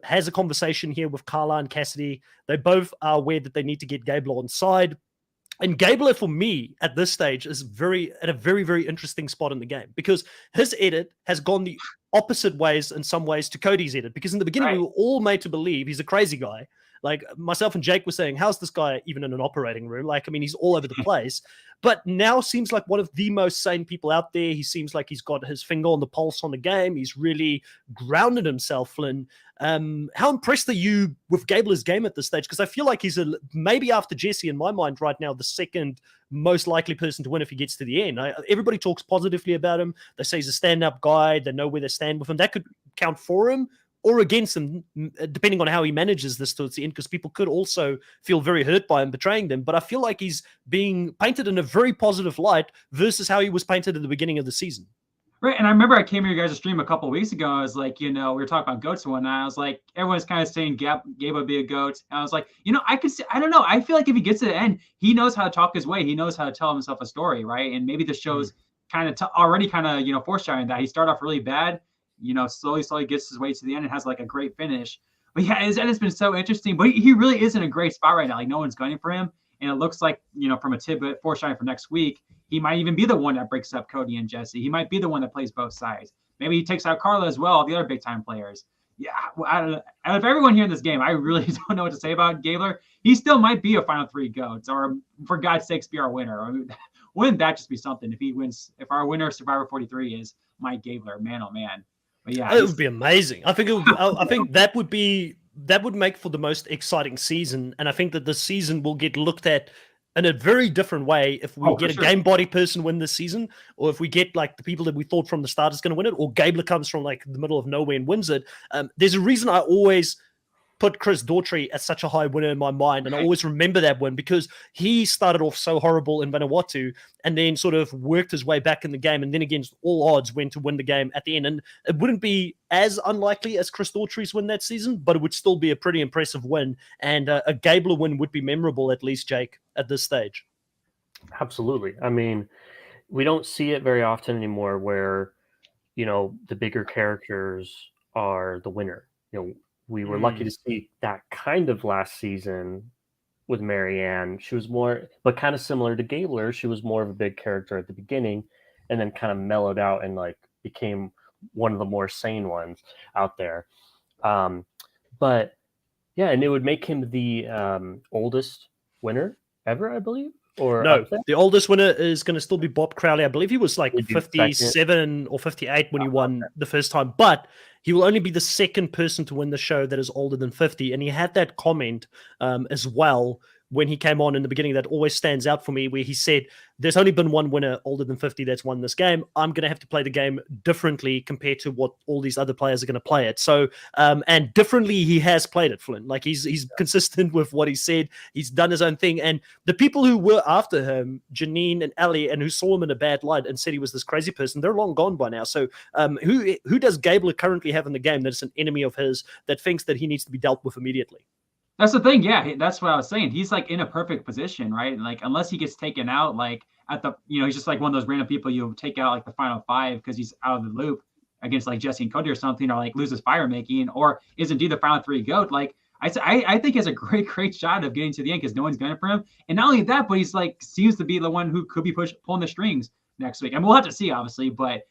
has a conversation here with Carla and Cassidy. They both are aware that they need to get Gabler on side. And Gabler, for me, at this stage, is at a very, very interesting spot in the game because his edit has gone the opposite ways in some ways to Cody's edit. Because in the beginning, we were all made to believe he's a crazy guy. Like myself and Jake were saying, how's this guy even in an operating room? Like, I mean, he's all over the place. But now seems like one of the most sane people out there. He seems like he's got his finger on the pulse on the game. He's really grounded himself, Flynn. How impressed are you with Gabler's game at this stage? Because I feel like he's maybe after Jesse in my mind right now, the second most likely person to win if he gets to the end. Everybody talks positively about him. They say he's a stand-up guy. They know where they stand with him. That could count for him or against him, depending on how he manages this towards the end, because people could also feel very hurt by him betraying them. But I feel like he's being painted in a very positive light versus how he was painted at the beginning of the season. Right. And I remember I came to your guys' stream a couple of weeks ago. I was like, we were talking about goats and whatnot. I was like, everyone's kind of saying Gabe would be a goat. And I was like, I don't know. I feel like if he gets to the end, he knows how to talk his way. He knows how to tell himself a story, right? And maybe the show's kind of already foreshadowing that. He started off really bad, slowly gets his way to the end and has like a great finish. But yeah, his end has been so interesting. But he really is in a great spot right now. Like no one's gunning for him. And it looks like, from a tidbit foreshadowing for next week, he might even be the one that breaks up Cody and Jesse. He might be the one that plays both sides. Maybe he takes out Carla as well, all the other big-time players. Yeah, out of everyone here in this game, I really don't know what to say about Gabler. He still might be a Final 3 GOATs, or for God's sakes, be our winner. I mean, wouldn't that just be something if he wins? If our winner of Survivor 43 is Mike Gabler, man, oh man. But yeah, it would be amazing. I think I think that would make for the most exciting season, and I think that the season will get looked at in a very different way if we get a game body person win this season, or if we get like the people that we thought from the start is going to win it, or Gabler comes from like the middle of nowhere and wins it. There's a reason I always put Chris Daughtry as such a high winner in my mind, and I always remember that win because he started off so horrible in Vanuatu and then sort of worked his way back in the game, and then against all odds went to win the game at the end. And it wouldn't be as unlikely as Chris Daughtry's win that season, but it would still be a pretty impressive win, and a Gabler win would be memorable, at least, Jake, at this stage. Absolutely. I mean, we don't see it very often anymore where, the bigger characters are the winner. We were lucky to see that kind of last season with Marianne. She was more, but kind of similar to Gabler. She was more of a big character at the beginning and then kind of mellowed out and like became one of the more sane ones out there. But yeah, and it would make him the oldest winner ever, I believe. Or no, the oldest winner is going to still be Bob Crowley. I believe he was like 57 second. or 58 when he won the first time, but he will only be the second person to win the show that is older than 50. And he had that comment as well when he came on in the beginning that always stands out for me, where he said, there's only been one winner older than 50 that's won this game. I'm going to have to play the game differently compared to what all these other players are going to play it. So, and differently he has played it, Flynn. Like he's consistent with what he said. He's done his own thing. And the people who were after him, Janine and Ali, and who saw him in a bad light and said he was this crazy person, they're long gone by now. So who does Gabler currently have in the game that is an enemy of his that thinks that he needs to be dealt with immediately? That's the thing. Yeah, that's what I was saying. He's like in a perfect position, right? Like unless he gets taken out, like at the, he's just like one of those random people you take out like the final five because he's out of the loop against like Jesse and Cody or something, or like loses fire making, or is indeed the final three GOAT. Like I think he has a great shot of getting to the end because no one's gunning for him. And not only that, but he's like seems to be the one who could be pulling the strings next week. And we'll have to see, obviously, but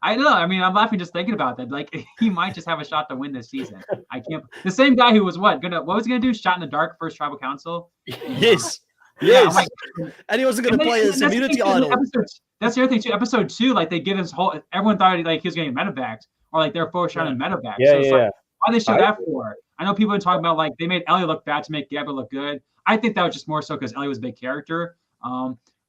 I don't know. I mean, I'm laughing just thinking about that. Like, he might just have a shot to win this season. I can't. The same guy who was what was he gonna do? Shot in the dark, first tribal council. Yes. Yeah, and he wasn't gonna play his immunity idol. That's the other thing too. Episode 2, like they give his whole. Everyone thought like he was getting medevacked, or like they're foreshadowing medevac. Yeah, so it's yeah. like, why they show that for? I know people have been talking about like they made Ellie look bad to make Gabler look good. I think that was just more so because Ellie was a big character.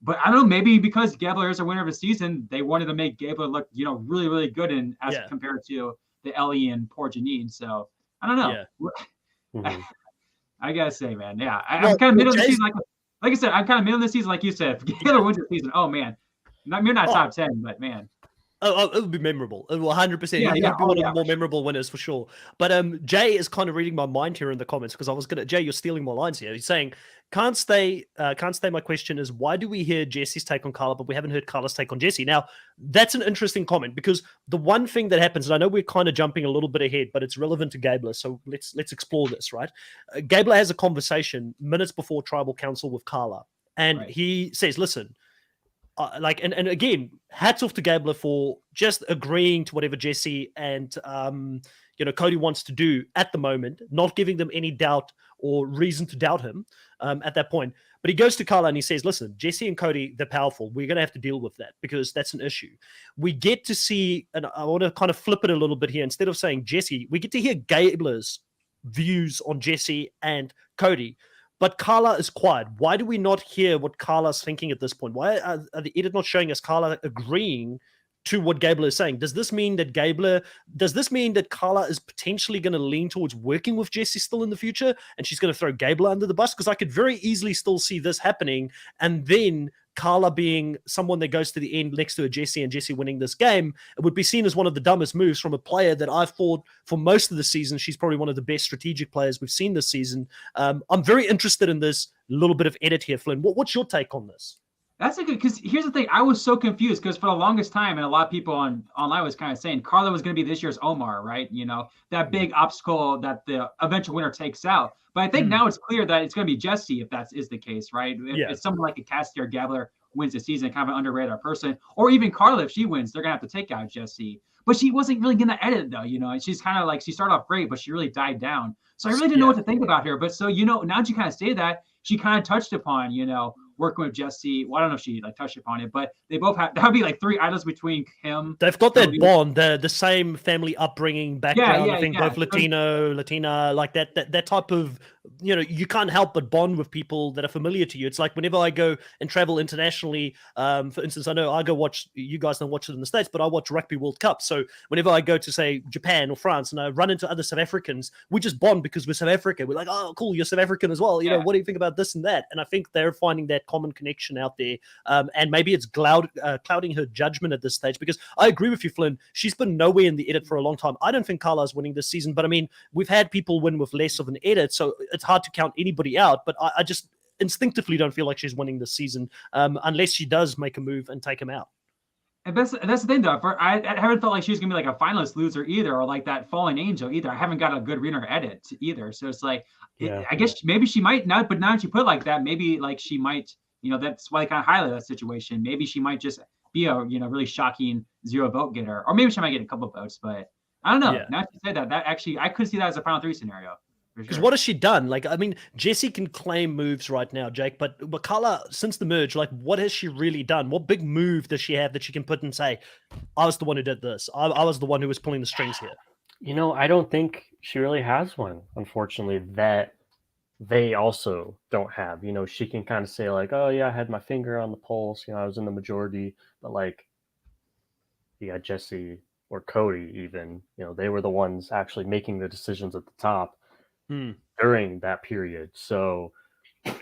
But I don't know, maybe because Gabler is a winner of the season, they wanted to make Gabler look, really, really good as compared to the Ellie and poor Janine. So I don't know. Yeah. I gotta say, man, I'm kind of middle of the season. Like I said, I'm kind of middle of the season, like you said. If Gabler wins the season, oh man, you're not top 10, but man. Oh, it would be memorable. It will 100%. He'd be one of the more memorable winners for sure. But Jay is kind of reading my mind here in the comments because I was Jay, you're stealing my lines here. He's saying, can't stay. My question is, why do we hear Jesse's take on Carla, but we haven't heard Carla's take on Jesse? Now, that's an interesting comment because the one thing that happens, and I know we're kind of jumping a little bit ahead, but it's relevant to Gabler, so let's explore this, right? Gabler has a conversation minutes before Tribal Council with Carla, and he says, listen, and again, hats off to Gabler for just agreeing to whatever Jesse and Cody wants to do at the moment, not giving them any doubt or reason to doubt him at that point. But he goes to Carla and he says, listen, Jesse and Cody, they're powerful. We're going to have to deal with that because that's an issue. We get to see, and I want to kind of flip it a little bit here. Instead of saying Jesse, we get to hear Gabler's views on Jesse and Cody. But Carla is quiet. Why do we not hear what Carla's thinking at this point? Why are the edit not showing us Carla agreeing to what Gabler is saying? Does this mean that Carla is potentially going to lean towards working with Jesse still in the future and she's going to throw Gabler under the bus? Because I could very easily still see this happening and then Carla being someone that goes to the end next to a Jesse and Jesse winning this game. It would be seen as one of the dumbest moves from a player that I've thought for most of the season, she's probably one of the best strategic players we've seen this season. I'm very interested in this little bit of edit here, Flynn. What's your take on this? That's a good, because here's the thing. I was so confused because for the longest time, and a lot of people online was kind of saying Carla was going to be this year's Omar, right? That big obstacle that the eventual winner takes out. But I think now it's clear that it's going to be Jesse if that is the case, right? If it's someone like a Cassidy or Gabler wins the season, kind of an underrated person, or even Carla, if she wins, they're going to have to take out Jesse. But she wasn't really going to edit though, and she's kind of like, she started off great, but she really died down. So I really didn't know what to think about her. But so, now that you kind of say that, she kind of touched upon, working with Jesse. Well, I don't know if she like touched upon it, but they both have, that would be like 3 idols between him. They've got that Cody. bond, the same family upbringing background. Yeah, I think yeah. both Latino, Latina, like that type of, you can't help but bond with people that are familiar to you. It's like whenever I go and travel internationally, for instance, I know I go watch, you guys don't watch it in the States, but I watch Rugby World Cup. So whenever I go to, say, Japan or France and I run into other South Africans, we just bond because we're South Africa. We're like, oh, cool, you're South African as well. What do you think about this and that? And I think they're finding that common connection out there. And maybe it's clouding her judgment at this stage, because I agree with you, Flynn. She's been nowhere in the edit for a long time. I don't think Carla's winning this season, but I mean, we've had people win with less of an edit, so it's hard to count anybody out. But I just instinctively don't feel like she's winning this season unless she does make a move and take him out. And that's the thing, though. I haven't felt like she was going to be like a finalist loser either, or like that fallen angel either. I haven't got a good reader edit either. So it's like, I guess maybe she might not, but now that you put it like that, maybe like she might, that's why I kind of highlight that situation. Maybe she might just be a, really shocking 0 vote getter, or maybe she might get a couple of votes, but I don't know. Yeah. Now that you say that actually, I could see that as a final 3 scenario. Because what has she done? Like, I mean, Jesse can claim moves right now, Jake, but Carla, since the merge, like, what has she really done? What big move does she have that she can put and say, I was the one who did this. I was the one who was pulling the strings here. I don't think she really has one, unfortunately, that they also don't have. She can kind of say like, oh yeah, I had my finger on the pulse. I was in the majority, but like, you got Jesse or Cody even, they were the ones actually making the decisions at the top during that period. So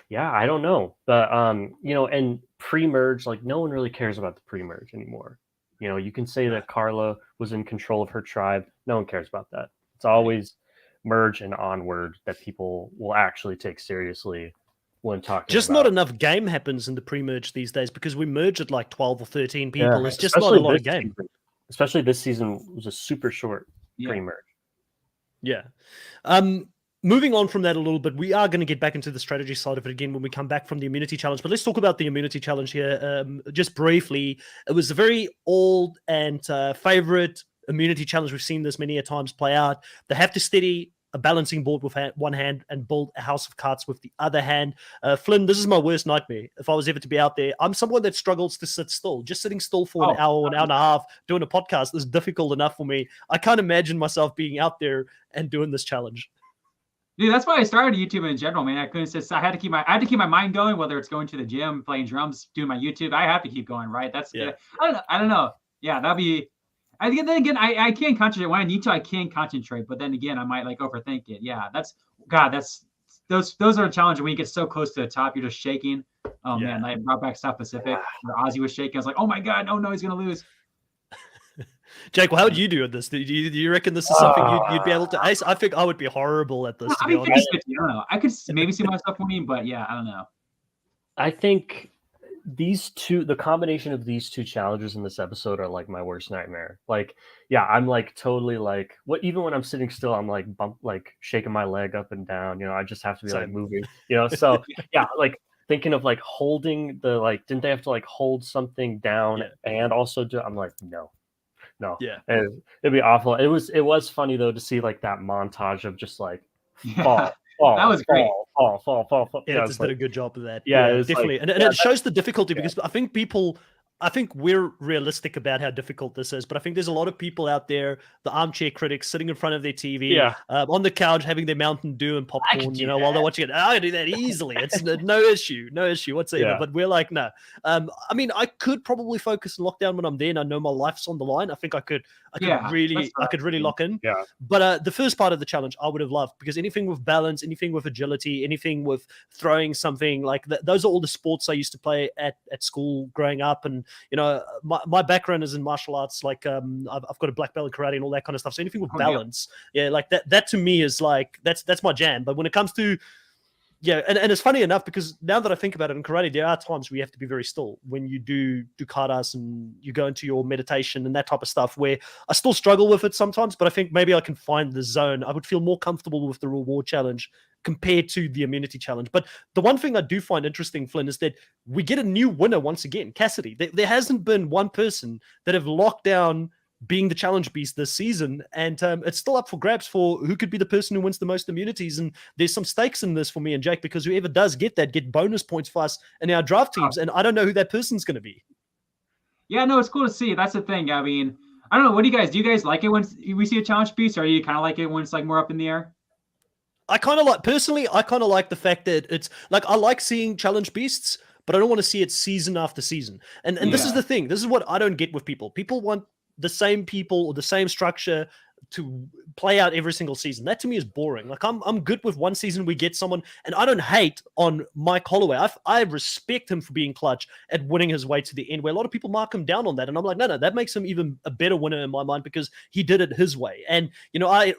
yeah, I don't know. But and pre-merge, like no one really cares about the pre-merge anymore. You can say that Carla was in control of her tribe. No one cares about that. It's always merge and onward that people will actually take seriously when talking just about. Not enough game happens in the pre-merge these days, because we merge at like 12 or 13 people. It's just not a lot of game. Especially this season was a super short pre-merge. Yeah. Moving on from that a little bit, we are going to get back into the strategy side of it again when we come back from the immunity challenge. But let's talk about the immunity challenge here just briefly. It was a very old and favorite immunity challenge. We've seen this many a times play out. They have to steady a balancing board with one hand and build a house of cards with the other hand. Flynn, this is my worst nightmare. If I was ever to be out there, I'm someone that struggles to sit still. Just sitting still for an hour and a half doing a podcast is difficult enough for me. I can't imagine myself being out there and doing this challenge. Dude, that's why I started YouTube in general, man. I couldn't sit. I had to keep my mind going, whether it's going to the gym, playing drums, doing my YouTube. I have to keep going, right? That's I don't know. Yeah, that'd be. I think then again, I can't concentrate when I need to. I can concentrate, but then again, I might like overthink it. Yeah, that's those are a challenge when you get so close to the top, you're just shaking. Oh man, I brought back South Pacific where Ozzy was shaking. I was like, oh my god, no, he's gonna lose. Jake, well, how would you do at this? Do you reckon this is something you'd be able to ace? I think I would be horrible at this. I mean, 50-50, I don't know. I could maybe see myself winning, but yeah, I don't know. I think the combination of these two challenges in this episode are like my worst nightmare. Like, yeah, I'm like totally like even when I'm sitting still, I'm like shaking my leg up and down. I just have to be like moving. So yeah, like thinking of like holding didn't they have to like hold something down and also do? I'm like no. Yeah, and it'd be awful. It was funny though to see like that montage of just like fall. That was great. Fall. Yeah, it's did a good job of that. Yeah, definitely, like, and it shows the difficulty because I think we're realistic about how difficult this is, but I think there's a lot of people out there, the armchair critics, sitting in front of their TV, on the couch, having their Mountain Dew and popcorn, while they're watching it. I can do that easily. It's no issue whatsoever. Yeah. But we're like, no. I mean, I could probably focus and lock down when I'm there, and I know my life's on the line. I think I could really lock in. Yeah. But the first part of the challenge, I would have loved, because anything with balance, anything with agility, anything with throwing something like that, those are all the sports I used to play at school growing up, and my background is in martial arts. Like I've got a black belt in karate and all that kind of stuff. So anything with balance, like that to me is like that's my jam. But when it comes to and it's funny enough, because now that I think about it, in karate, there are times where you have to be very still when you do katas and you go into your meditation and that type of stuff, where I still struggle with it sometimes, but I think maybe I can find the zone. I would feel more comfortable with the reward challenge compared to the immunity challenge. But the one thing I do find interesting, Flynn, is that we get a new winner once again, Cassidy. There hasn't been one person that have locked down being the challenge beast this season, and it's still up for grabs for who could be the person who wins the most immunities. And there's some stakes in this for me and Jake, because whoever does get bonus points for us in our draft teams, and I don't know who that person's going to be. Yeah, no, it's cool to see. That's the thing. I mean, I don't know. What do you guys like it when we see a challenge beast, or do you kind of like it when it's like more up in the air? I kind of like the fact that it's like, I like seeing challenge beasts, but I don't want to see it season after season. And this is the thing. This is what I don't get with people. People want the same people or the same structure to play out every single season. That to me is boring. Like, I'm good with one season we get someone, and I don't hate on Mike Holloway. I respect him for being clutch at winning his way to the end, where a lot of people mark him down on that. And I'm like, no, that makes him even a better winner in my mind, because he did it his way. And, I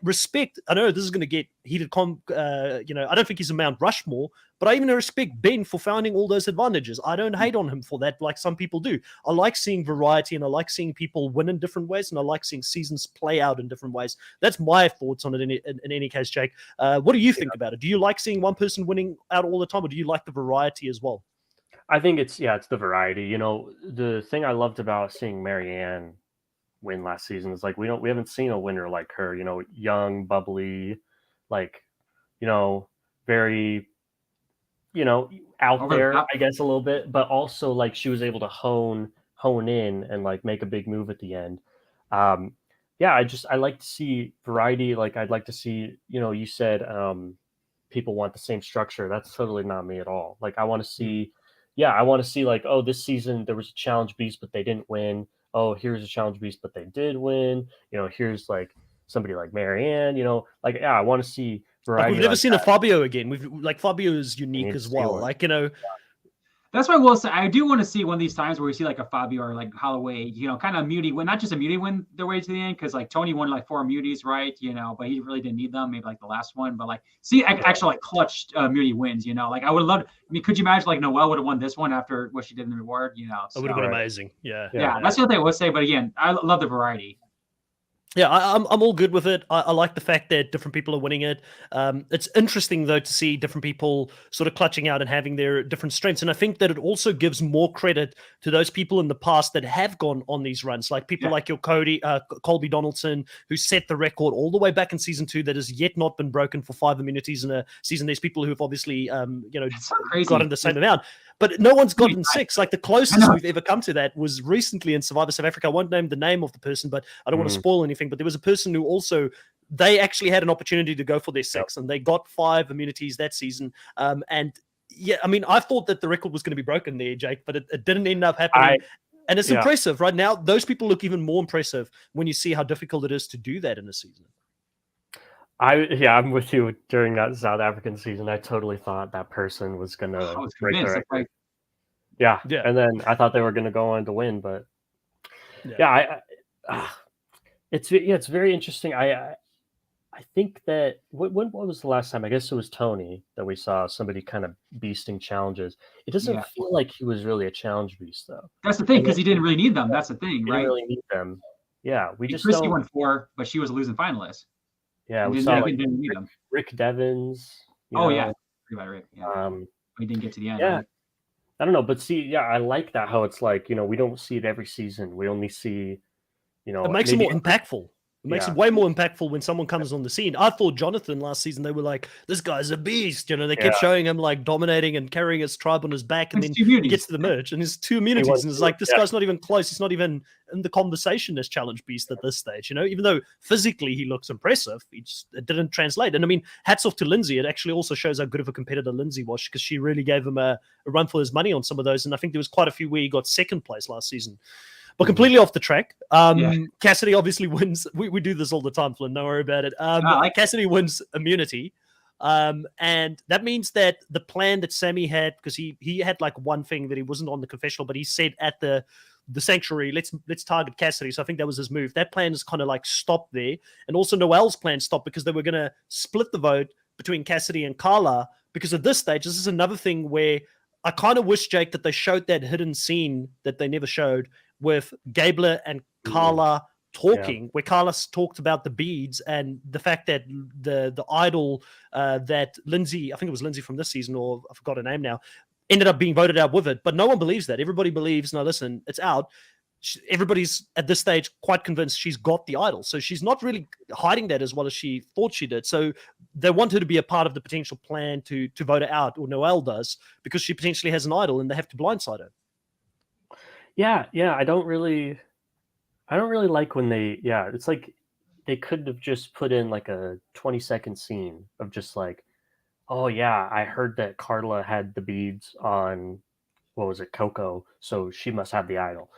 know this is going to get heated, I don't think he's a Mount Rushmore, but I even respect Ben for finding all those advantages. I don't hate on him for that like some people do. I like seeing variety, and I like seeing people win in different ways, and I like seeing seasons play out in different ways. That's my thoughts on it in any case, Jake. What do you think about it? Do you like seeing one person winning out all the time, or do you like the variety as well? I think it's the variety. The thing I loved about seeing Marianne win last season is like we haven't seen a winner like her. Young, bubbly, like very out there, I guess, a little bit, but also like she was able to hone in and like make a big move at the end. I like to see variety. Like, I'd like to see, you said people want the same structure. That's totally not me at all. Like, I want to see like, oh, this season there was a challenge beast, but they didn't win. Oh, here's a challenge beast, but they did win. Here's like somebody like Marianne, I want to see variety. Like, we've never seen a Fabio again. Fabio is unique as well. That's what I will say. I do want to see one of these times where we see like a Fabio or like Holloway, kind of immunity win, not just immunity win their way to the end, because like Tony won like 4 immunities, right? But he really didn't need them, maybe like the last one. But like, see actual like clutch immunity wins. Like, I would love. Could you imagine like Noelle would have won this one after what she did in the reward? It would have been amazing. Yeah. That's the other thing I would say. But again, I love the variety. Yeah, I'm all good with it. I like the fact that different people are winning it. It's interesting, though, to see different people sort of clutching out and having their different strengths. And I think that it also gives more credit to those people in the past that have gone on these runs, like people like your Colby Donaldson, who set the record all the way back in season 2 that has yet not been broken for 5 immunities in a season. There's people who have obviously, gotten the same amount. But no one's gotten 6. Like, the closest we've ever come to that was recently in Survivor South Africa. I won't name the name of the person, but I don't want to spoil anything. But there was a person who also, they actually had an opportunity to go for their 6, and they got 5 immunities that season. And yeah, I mean, I thought that the record was going to be broken there, Jake, but it didn't end up happening. And it's impressive right now. Those people look even more impressive when you see how difficult it is to do that in a season. I'm with you. During that South African season, I totally thought that person was going to break the record. Like, yeah. And then I thought they were going to go on to win, but it's very interesting. I think that what was the last time? I guess it was Tony that we saw somebody kind of beasting challenges. It doesn't feel like he was really a challenge beast, though. That's the thing, because he didn't really need them. That's the thing, right? He didn't really need them. Yeah, Christy won 4, but she was a losing finalist. Yeah, we saw like Rick Devins. Right. Yeah. We didn't get to the end. Yeah. Right? I don't know, but see, I like that, how it's like, we don't see it every season. We only see, it makes it more impactful. It makes it way more impactful when someone comes on the scene. I thought Jonathan last season, they were like, this guy's a beast. They kept showing him like dominating and carrying his tribe on his back. And then he gets to the merge and there's 2 immunities. And it's like, this guy's not even close. He's not even in the conversation as challenge beast at this stage. Even though physically he looks impressive, it didn't translate. And I mean, hats off to Lindsay. It actually also shows how good of a competitor Lindsay was, because she really gave him a run for his money on some of those. And I think there was quite a few where he got 2nd place last season. But completely off the track. Cassidy obviously wins. We do this all the time, Flynn. Don't worry about it. Cassidy wins immunity. And that means that the plan that Sammy had, because he had like one thing that he wasn't on the confessional, but he said at the sanctuary, let's target Cassidy. So I think that was his move. That plan is kind of like stopped there. And also Noelle's plan stopped because they were going to split the vote between Cassidy and Carla. Because at this stage, this is another thing where I kind of wish, Jake, that they showed that hidden scene that they never showed with Gabler and Carla talking, where Carla talked about the beads and the fact that the idol that Lindsay, I think it was Lindsay from this season, or I forgot her name now, ended up being voted out with it. But no one believes that. Everybody believes, no, listen, it's out. everybody's at this stage quite convinced she's got the idol. So she's not really hiding that as well as she thought she did. So they want her to be a part of the potential plan to vote her out, or Noelle does, because she potentially has an idol and they have to blindside her. Yeah. I don't really like when it's like they could have just put in like a 20-second scene of just like, oh yeah, I heard that Carla had the beads on, what was it, Coco, so she must have the idol,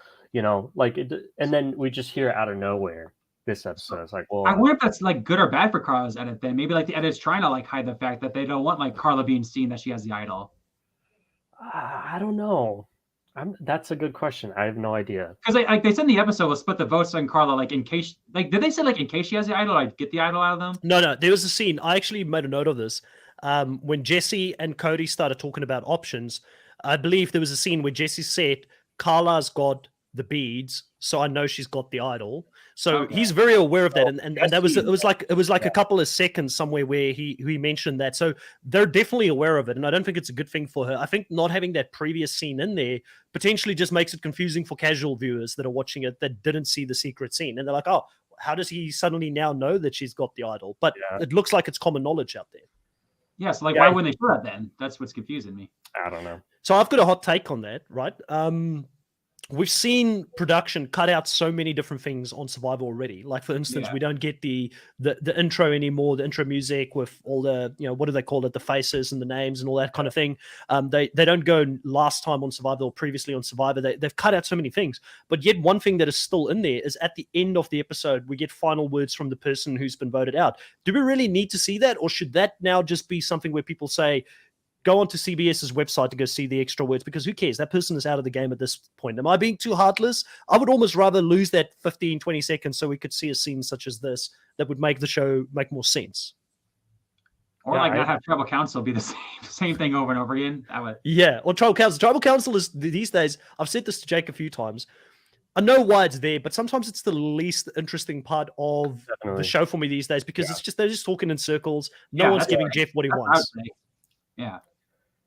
like and then we just hear it out of nowhere this episode. It's like, well, I wonder if that's like good or bad for Carla's edit then. Maybe like the edit's trying to like hide the fact that they don't want like Carla being seen that she has the idol. I don't know. That's a good question. I have no idea. Because they said in the episode we'll split the votes on Carla, like in case, like did they say like in case she has the idol, like get the idol out of them? No. There was a scene. I actually made a note of this. When Jesse and Cody started talking about options, I believe there was a scene where Jesse said, "Carla's got the beads, so I know she's got the idol." So he's very aware of that, and that was it was like a couple of seconds somewhere where he mentioned that. So they're definitely aware of it, and I don't think it's a good thing for her. I think not having that previous scene in there potentially just makes it confusing for casual viewers that are watching it that didn't see the secret scene, and they're like, "Oh, how does he suddenly now know that she's got the idol?" But it looks like it's common knowledge out there. Yeah, so why wouldn't they show that then? That's what's confusing me. I don't know. So I've got a hot take on that, right? We've seen production cut out so many different things on Survivor already. Like, for instance, we don't get the intro anymore, the intro music with all the, what do they call it? The faces and the names and all that kind of thing. They don't go last time on Survivor or previously on Survivor. They've cut out so many things. But yet one thing that is still in there is at the end of the episode, we get final words from the person who's been voted out. Do we really need to see that? Or should that now just be something where people say, go onto CBS's website to go see the extra words, because who cares? That person is out of the game at this point. Am I being too heartless? I would almost rather lose that 15, 20 seconds so we could see a scene such as this that would make the show make more sense. Or not have tribal council be the same thing over and over again. Yeah, or tribal council. Tribal council is, these days, I've said this to Jake a few times, I know why it's there, but sometimes it's the least interesting part of the show for me these days, because it's just, they're just talking in circles. No one's giving Jeff what he wants. Yeah.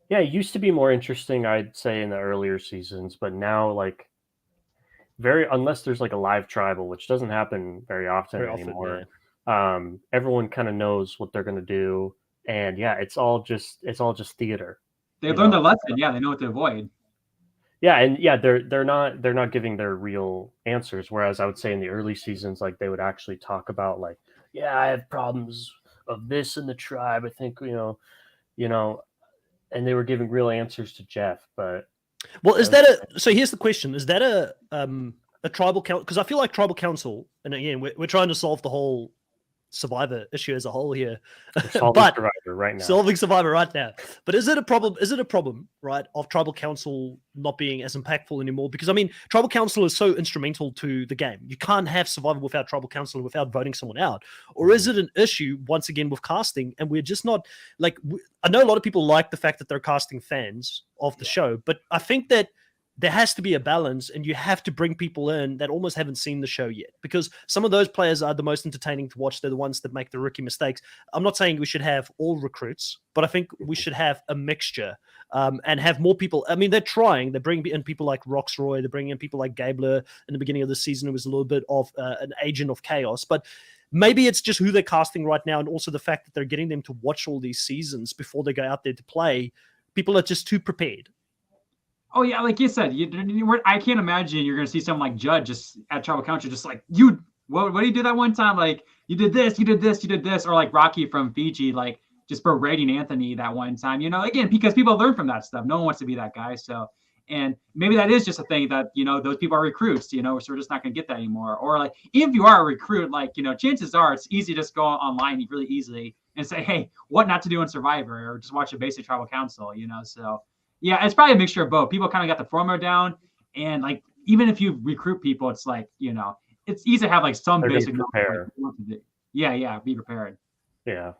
Yeah, it used to be more interesting, I'd say, in the earlier seasons, but now, like, unless there's like a live tribal, which doesn't happen very often anymore. Everyone kind of knows what they're going to do, and it's all just theater. They've learned their lesson. Yeah, they know what to avoid. Yeah, and they're not giving their real answers. Whereas I would say in the early seasons, like, they would actually talk about, like, I have problems of this in the tribe. I think and they were giving real answers to Jeff. But is that so here's the question: is that a tribal council? Because I feel like tribal council, and again, we're trying to solve the whole Survivor issue as a whole here. Solving Survivor right now. Solving Survivor right now. But is it a problem? Is it a problem, right, of tribal council not being as impactful anymore? Because I mean, tribal council is so instrumental to the game. You can't have Survivor without tribal council and without voting someone out. Or is it an issue once again with casting? And we're just not like. I know a lot of people like the fact that they're casting fans of the show, but I think that there has to be a balance, and you have to bring people in that almost haven't seen the show yet, because some of those players are the most entertaining to watch. They're the ones that make the rookie mistakes. I'm not saying we should have all recruits, but I think we should have a mixture and have more people. I mean, they're trying. They bring in people like Roxroy. They're bringing in people like Gabler. In the beginning of the season, it was a little bit of an agent of chaos, but maybe it's just who they're casting right now, and also the fact that they're getting them to watch all these seasons before they go out there to play. People are just too prepared. Oh yeah, like you said, I can't imagine you're gonna see someone like Judd just at tribal council, just like what do you do that one time? Like you did this, or like Rocky from Fiji, like just berating Anthony that one time. Again, because people learn from that stuff. No one wants to be that guy. So, and maybe that is just a thing that those people are recruits. So we're just not gonna get that anymore. Or like if you are a recruit, like chances are it's easy to just go online really easily and say, hey, what not to do in Survivor, or just watch a basic tribal council. So. Yeah, it's probably a mixture of both. People kind of got the format down, and like even if you recruit people, it's like it's easy to have like some basic. Yeah, be prepared. Yeah.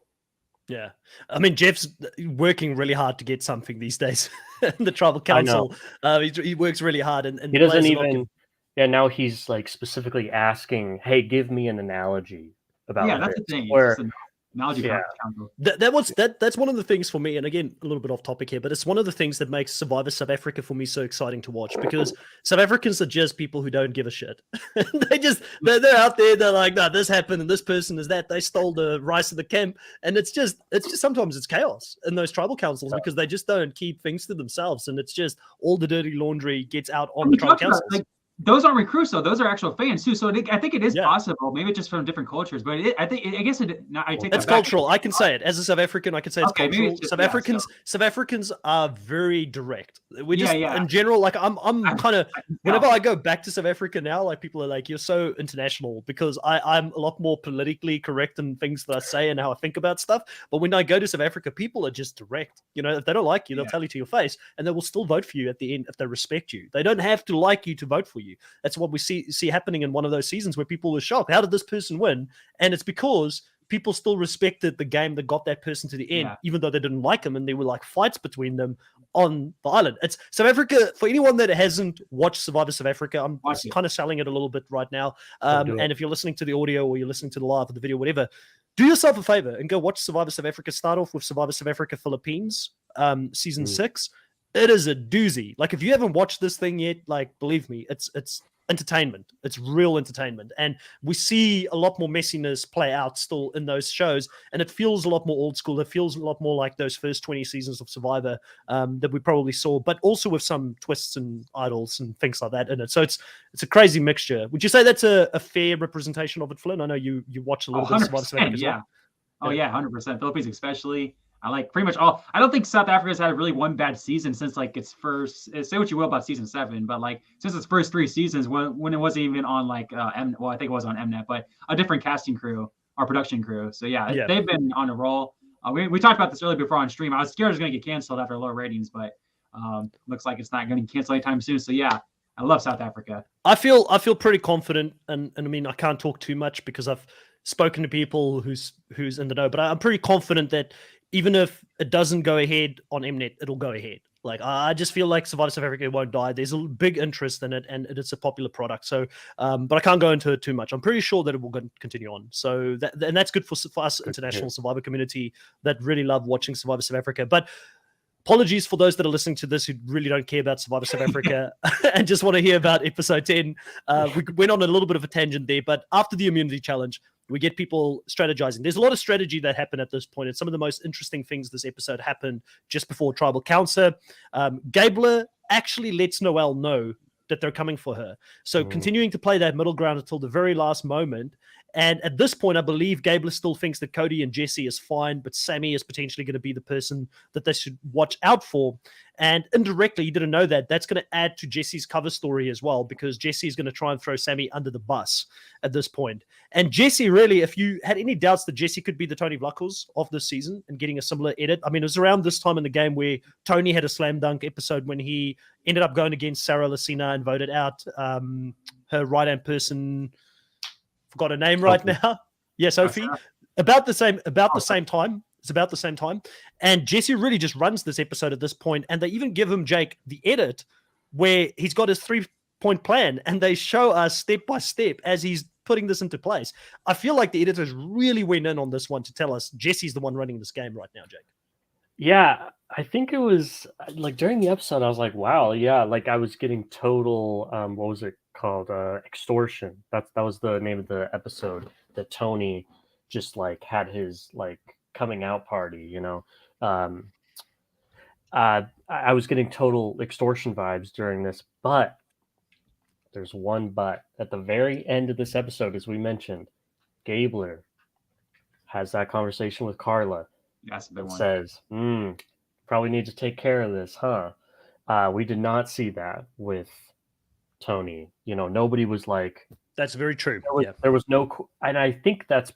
I mean, Jeff's working really hard to get something these days in the tribal council. He works really hard, and he doesn't even. Yeah, now he's like specifically asking, "Hey, give me an analogy about." Yeah, that's the thing. Technology Yeah. Council. That's one of the things for me, and again, a little bit off topic here, but it's one of the things that makes Survivor South Africa for me so exciting to watch, because South Africans are just people who don't give a shit. they're out there, they're like, no, this happened and this person is that, they stole the rice of the camp, and it's just sometimes it's chaos in those tribal councils because they just don't keep things to themselves, and it's just all the dirty laundry gets out on the tribal councils. Those aren't recruits, though. Those are actual fans too. So I think it is possible. Maybe it's just from different cultures, but I guess it's cultural. I can say it as a South African. I can say it's cultural. Just, South Africans are very direct. We just in general, like I'm kind of whenever I go back to South Africa now, like people are like, you're so international, because I'm a lot more politically correct in things that I say and how I think about stuff. But when I go to South Africa, people are just direct. You know, if they don't like you, they'll tell you to your face, and they will still vote for you at the end if they respect you. They don't have to like you to vote for you. That's what we see happening in one of those seasons where people were shocked. How did this person win? And it's because people still respected the game that got that person to the end, even though they didn't like him, and there were like fights between them on the island. It's South Africa. For anyone that hasn't watched Survivor South Africa, I'm kind of selling it a little bit right now. And if you're listening to the audio or you're listening to the live or the video, whatever, do yourself a favor and go watch Survivor South Africa. Start off with Survivor South Africa Philippines, season 6. It is a doozy. Like, if you haven't watched this thing yet, like, believe me, it's entertainment. It's real entertainment. And we see a lot more messiness play out still in those shows. And it feels a lot more old school. It feels a lot more like those first 20 seasons of Survivor that we probably saw, but also with some twists and idols and things like that in it. So it's a crazy mixture. Would you say that's a fair representation of it, Flynn? I know you watch a little bit of Survivor South Africa as well. Oh, yeah, 100%. Philippines especially. I like pretty much all. I don't think South Africa's had really one bad season since like its first. Say what you will about season 7, but like since its first 3 seasons, when it wasn't even on like I think it was on Mnet, but a different casting crew or production crew. So they've been on a roll. We talked about this earlier before on stream. I was scared it was going to get canceled after low ratings, but looks like it's not going to get canceled anytime soon. So yeah, I love South Africa. I feel pretty confident, and I mean I can't talk too much because I've spoken to people who's in the know, but I'm pretty confident that even if it doesn't go ahead on Mnet, it'll go ahead. Like, I just feel like Survivor South Africa won't die. There's a big interest in it, and it's a popular product. So, but I can't go into it too much. I'm pretty sure that it will continue on. So, that's good for us, international Survivor community that really love watching Survivor South Africa. But apologies for those that are listening to this who really don't care about Survivor South Africa and just want to hear about episode 10. We went on a little bit of a tangent there, but after the immunity challenge, we get people strategizing. There's a lot of strategy that happened at this point, and some of the most interesting things this episode happened just before Tribal Council. Gabler actually lets Noelle know that they're coming for her. So continuing to play that middle ground until the very last moment. And at this point, I believe Gabler still thinks that Cody and Jesse is fine, but Sammy is potentially going to be the person that they should watch out for. And indirectly, he didn't know that. That's going to add to Jesse's cover story as well, because Jesse is going to try and throw Sammy under the bus at this point. And Jesse, really, if you had any doubts that Jesse could be the Tony Vlachos of this season and getting a similar edit, I mean, it was around this time in the game where Tony had a slam dunk episode when he ended up going against Sarah Lucina and voted out her right-hand person. Forgot her name right now. Yeah, Sophie. About the same time. It's about the same time. And Jesse really just runs this episode at this point, and they even give him, Jake, the edit where he's got his 3-point plan, and they show us step by step as he's putting this into place. I feel like the editors really went in on this one to tell us Jesse's the one running this game right now, Jake. Yeah, I think it was like during the episode, I was like, wow, yeah, like I was getting total, what was it called? Extortion. That was the name of the episode that Tony just like had his like coming out party, you know. I was getting total extortion vibes during this, but there's one but. At the very end of this episode, as we mentioned, Gabler has that conversation with Carla. That's a big one. Says, probably need to take care of this, huh? We did not see that with Tony. You know, nobody was like... That's very true. There was no... And I think that's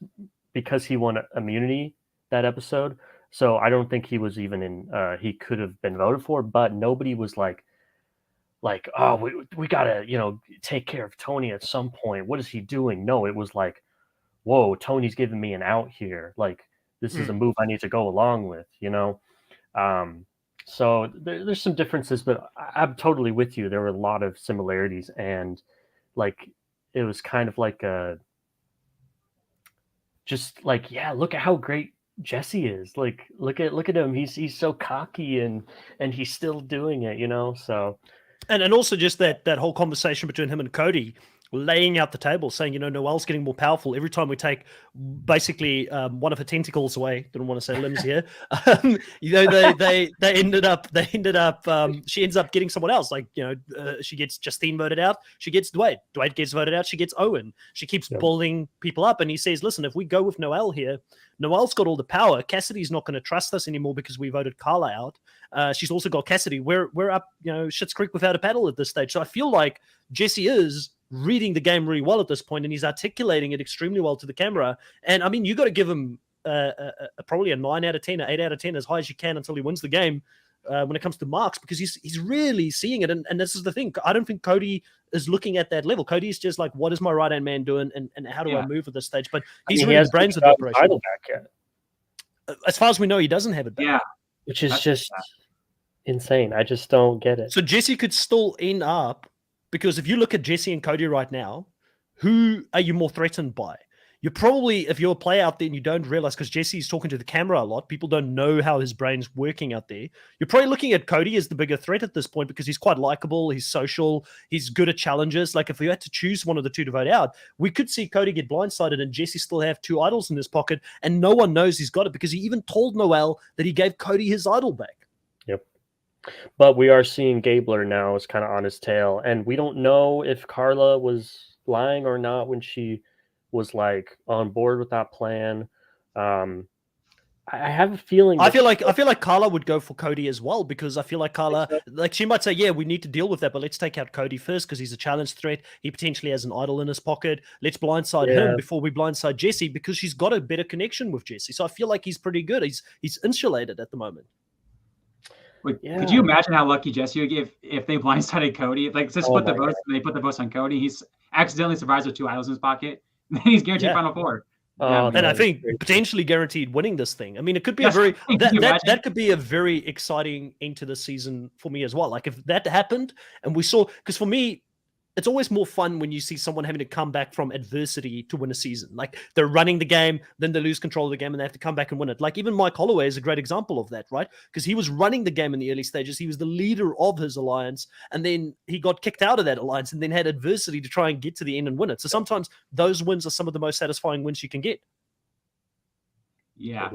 because he won immunity that episode. So I don't think he was even in... he could have been voted for, but nobody was like, oh, we got to, you know, take care of Tony at some point. What is he doing? No, it was like, whoa, Tony's giving me an out here. Like, this is a move I need to go along with, you know? So there's some differences, but I'm totally with you. There were a lot of similarities, and like, it was kind of like just like, yeah, look at how great Jesse is. Like, look at him. He's so cocky and he's still doing it, So And also just that whole conversation between him and Cody, laying out the table, saying, Noelle's getting more powerful every time we take basically one of her tentacles away. Didn't want to say limbs here. They ended up she ends up getting someone else. Like, she gets Justine voted out. She gets Dwight. Dwight gets voted out. She gets Owen. She keeps bullying people up. And he says, listen, if we go with Noelle here, Noelle's got all the power. Cassidy's not going to trust us anymore because we voted Carla out. She's also got Cassidy. We're up, Schitt's Creek without a paddle at this stage. So I feel like Jesse is reading the game really well at this point, and he's articulating it extremely well to the camera. And I mean, you got to give him probably a 9 out of 10, or 8 out of 10, as high as you can until he wins the game when it comes to marks, because he's really seeing it. And this is the thing. I don't think Cody is looking at that level. Cody's just like, what is my right-hand man doing, and how do I move at this stage? But he's really the brains of the operation. Back yet. As far as we know, he doesn't have it back. Yeah. Which is just insane. I just don't get it. So Jesse could still end up, because if you look at Jesse and Cody right now, who are you more threatened by? You're probably, if you're a player out there and you don't realize, because Jesse's talking to the camera a lot, people don't know how his brain's working out there. You're probably looking at Cody as the bigger threat at this point, because he's quite likable, he's social, he's good at challenges. Like, if we had to choose one of the two to vote out, we could see Cody get blindsided and Jesse still have 2 idols in his pocket, and no one knows he's got it, because he even told Noelle that he gave Cody his idol back. Yep. But we are seeing Gabler now is kind of on his tail, and we don't know if Carla was lying or not when she was like on board with that plan. I have a feeling. I feel like Carla would go for Cody as well, because I feel like Carla, like, she might say, yeah, we need to deal with that, but let's take out Cody first because he's a challenge threat. He potentially has an idol in his pocket. Let's blindside him before we blindside Jesse, because she's got a better connection with Jesse. So I feel like he's pretty good. He's insulated at the moment. Could you imagine how lucky Jesse would get if they blindsided Cody? Like, just put the votes, and they put the votes on Cody. He's accidentally survives with 2 idols in his pocket. Then he's guaranteed Final Four. And I think potentially guaranteed winning this thing. I mean, it could be that could be a very exciting end to the season for me as well. Like, if that happened and we saw, because for me, it's always more fun when you see someone having to come back from adversity to win a season. Like, they're running the game, then they lose control of the game, and they have to come back and win it. Like, even Mike Holloway is a great example of that, right? Because he was running the game in the early stages. He was the leader of his alliance, and then he got kicked out of that alliance and then had adversity to try and get to the end and win it. So sometimes those wins are some of the most satisfying wins you can get. Yeah.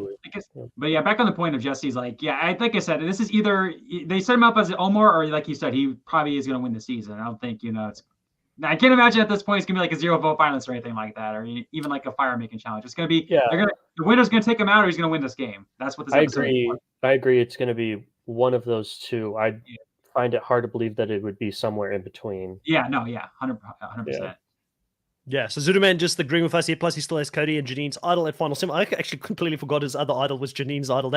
But yeah, back on the point of Jesse's, like I said, this is either they set him up as Omar, or like you said, he probably is going to win the season. I don't think, I can't imagine at this point it's going to be like a 0 vote finalist or anything like that, or even like a fire making challenge. It's going to be, the winner's going to take him out, or he's going to win this game. That's what this episode is. I agree. It's going to be one of those two. I find it hard to believe that it would be somewhere in between. 100%. Yeah, so Zuderman just agreeing with us here. Plus, he still has Cody and Janine's idol at Final Sim. I actually completely forgot his other idol was Janine's idol.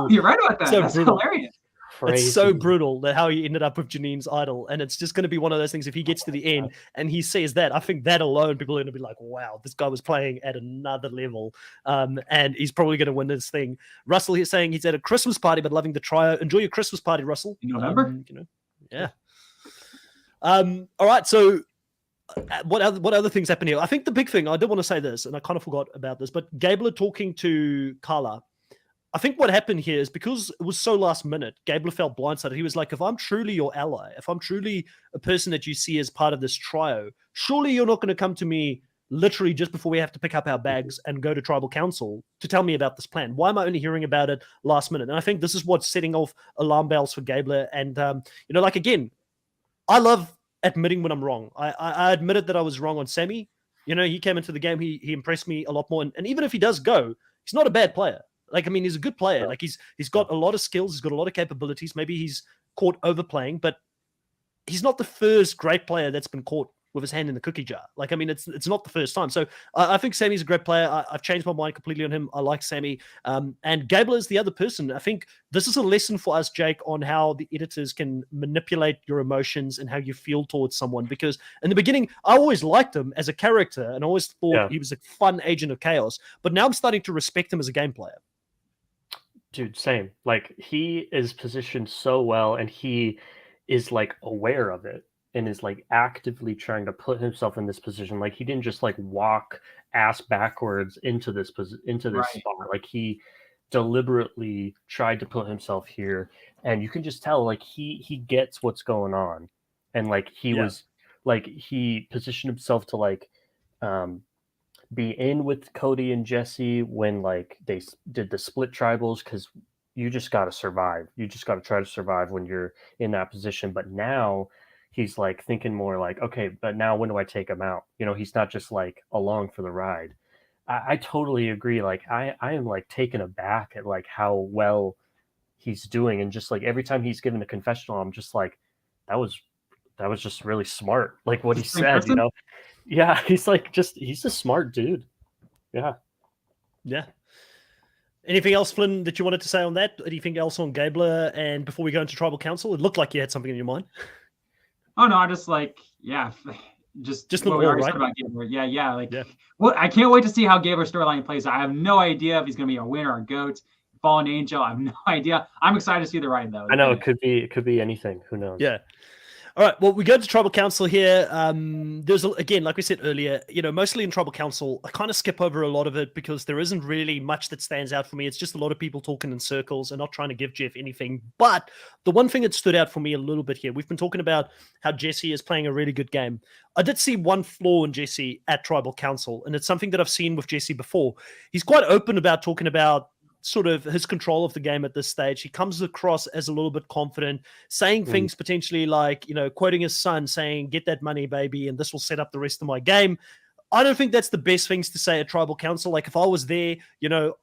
You're right about that. That's brutal. Hilarious. It's so brutal that how he ended up with Janine's idol. And it's just going to be one of those things. If he gets to the end and he says that, I think that alone, people are going to be like, wow, this guy was playing at another level. And he's probably going to win this thing. Russell here saying he's at a Christmas party, but loving the trio. Enjoy your Christmas party, Russell. In November? Yeah. All right, so what other things happen here? I think the big thing, I did want to say this, and I kind of forgot about this, but Gabler talking to Carla. I think what happened here is because it was so last minute, Gabler felt blindsided. He was like, if I'm truly your ally, if I'm truly a person that you see as part of this trio, surely you're not going to come to me literally just before we have to pick up our bags and go to tribal council to tell me about this plan. Why am I only hearing about it last minute? And I think this is what's setting off alarm bells for Gabler. And, like, again, I love admitting when I'm wrong. I admitted that I was wrong on Sammy. He came into the game. He impressed me a lot more. And even if he does go, he's not a bad player. Like, I mean, he's a good player. Like, he's got a lot of skills. He's got a lot of capabilities. Maybe he's caught overplaying, but he's not the first great player that's been caught with his hand in the cookie jar. Like, I mean, it's not the first time. So I think Sammy's a great player. I've changed my mind completely on him. I like Sammy. And Gabler is the other person. I think this is a lesson for us, Jake, on how the editors can manipulate your emotions and how you feel towards someone. Because in the beginning, I always liked him as a character and I always thought he was a fun agent of chaos. But now I'm starting to respect him as a game player. Dude, same. Like, he is positioned so well and he is like aware of it. and is like actively trying to put himself in this position. Like he didn't just like walk ass backwards into this spot. Like he deliberately tried to put himself here, and you can just tell like he gets what's going on, and like he was like he positioned himself to like be in with Cody and Jesse when like they did the split tribals, because you just got to survive. You just got to try to survive when you're in that position. But now he's like thinking more like, okay, but now when do I take him out? You know, he's not just like along for the ride. I totally agree. Like I am like taken aback at like how well he's doing, and just like every time he's given a confessional, I'm just like, that was just really smart. Like what he said, you know? Yeah, he's a smart dude. Yeah. Yeah. Anything else, Flynn, that you wanted to say on that? Anything else on Gabler? And before we go into Tribal Council, it looked like you had something in your mind. Oh no, I just like, just what we already said about Gabler. Well, I can't wait to see how Gabler's storyline plays. I have no idea if he's going to be a winner or a goat, fallen angel. I have no idea. I'm excited to see the ride though. I know it could be anything. Who knows? Yeah. All right, well, we go to Tribal Council here. There's, again, like we said earlier, mostly in Tribal Council, I kind of skip over a lot of it because there isn't really much that stands out for me. It's just a lot of people talking in circles and not trying to give Jeff anything. But the one thing that stood out for me a little bit here, we've been talking about how Jesse is playing a really good game. I did see one flaw in Jesse at Tribal Council, and it's something that I've seen with Jesse before. He's quite open about talking about sort of his control of the game at this stage. He comes across as a little bit confident, saying things potentially like, quoting his son, saying, "Get that money, baby, and this will set up the rest of my game." I don't think that's the best things to say at Tribal Council. Like if I was there,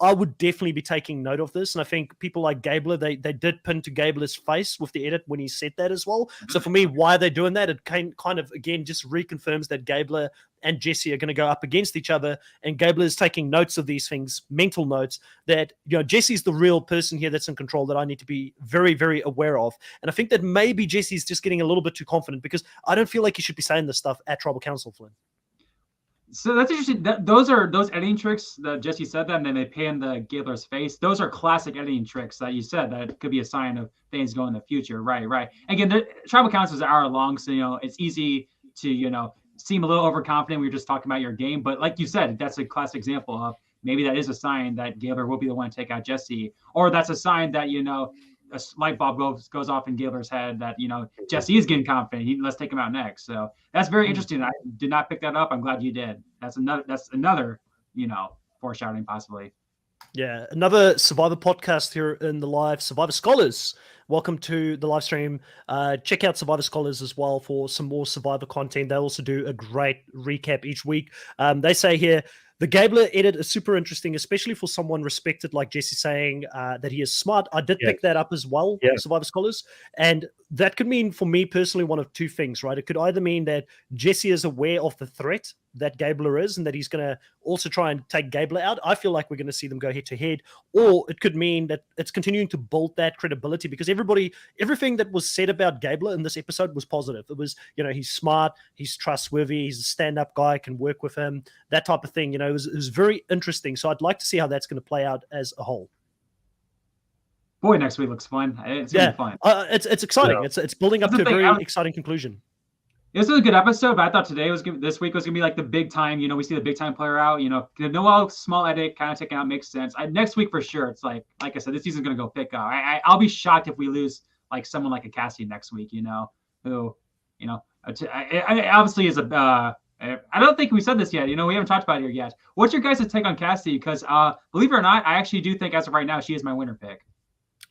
I would definitely be taking note of this. And I think people like Gabler, they did pin to Gabler's face with the edit when he said that as well. So for me, why they're doing that, it kind of, again, just reconfirms that Gabler and Jesse are going to go up against each other. And Gabler is taking notes of these things, mental notes, that, Jesse's the real person here that's in control that I need to be very, very aware of. And I think that maybe Jesse's just getting a little bit too confident, because I don't feel like he should be saying this stuff at Tribal Council, Flynn. So that's interesting. Those editing tricks that Jesse said that, and then they pan the Gabler's face. Those are classic editing tricks that you said that could be a sign of things going in the future. Right. Again, the Tribal Council is an hour long, so it's easy to seem a little overconfident when you're just talking about your game. But like you said, that's a classic example of maybe that is a sign that Gabler will be the one to take out Jesse, or that's a sign that a light bulb goes off in Gabler's head that Jesse is getting confident. Let's take him out next. So that's very interesting. I did not pick that up. I'm glad you did. That's another foreshadowing possibly. Yeah, another Survivor podcast here in the live. Survivor Scholars, welcome to the live stream. Check out Survivor Scholars as well for some more Survivor content. They also do a great recap each week. They say here, the Gabler edit is super interesting, especially for someone respected like Jesse, saying that he is smart. I did pick that up as well, Survivor Scholars. And that could mean, for me personally, one of two things, right? It could either mean that Jesse is aware of the threat that Gabler is, and that he's going to also try and take Gabler out. I feel like we're going to see them go head to head. Or it could mean that it's continuing to build that credibility, because everything that was said about Gabler in this episode was positive. It was, he's smart, he's trustworthy, he's a stand-up guy, can work with him, that type of thing. It was very interesting. So I'd like to see how that's going to play out as a whole. Boy, next week looks fun. It's going to be fun. It's exciting. Yeah. It's building up to a very exciting conclusion. This was a good episode, but I thought this week was gonna be like the big time. We see the big time player out. Noel small edit kind of taken out makes sense. Next week for sure, it's like I said, this season's gonna go pick up. I'll be shocked if we lose like someone like a Cassie next week. Who obviously is a. I don't think we said this yet. We haven't talked about it here yet. What's your guys' take on Cassie? Because believe it or not, I actually do think as of right now she is my winner pick.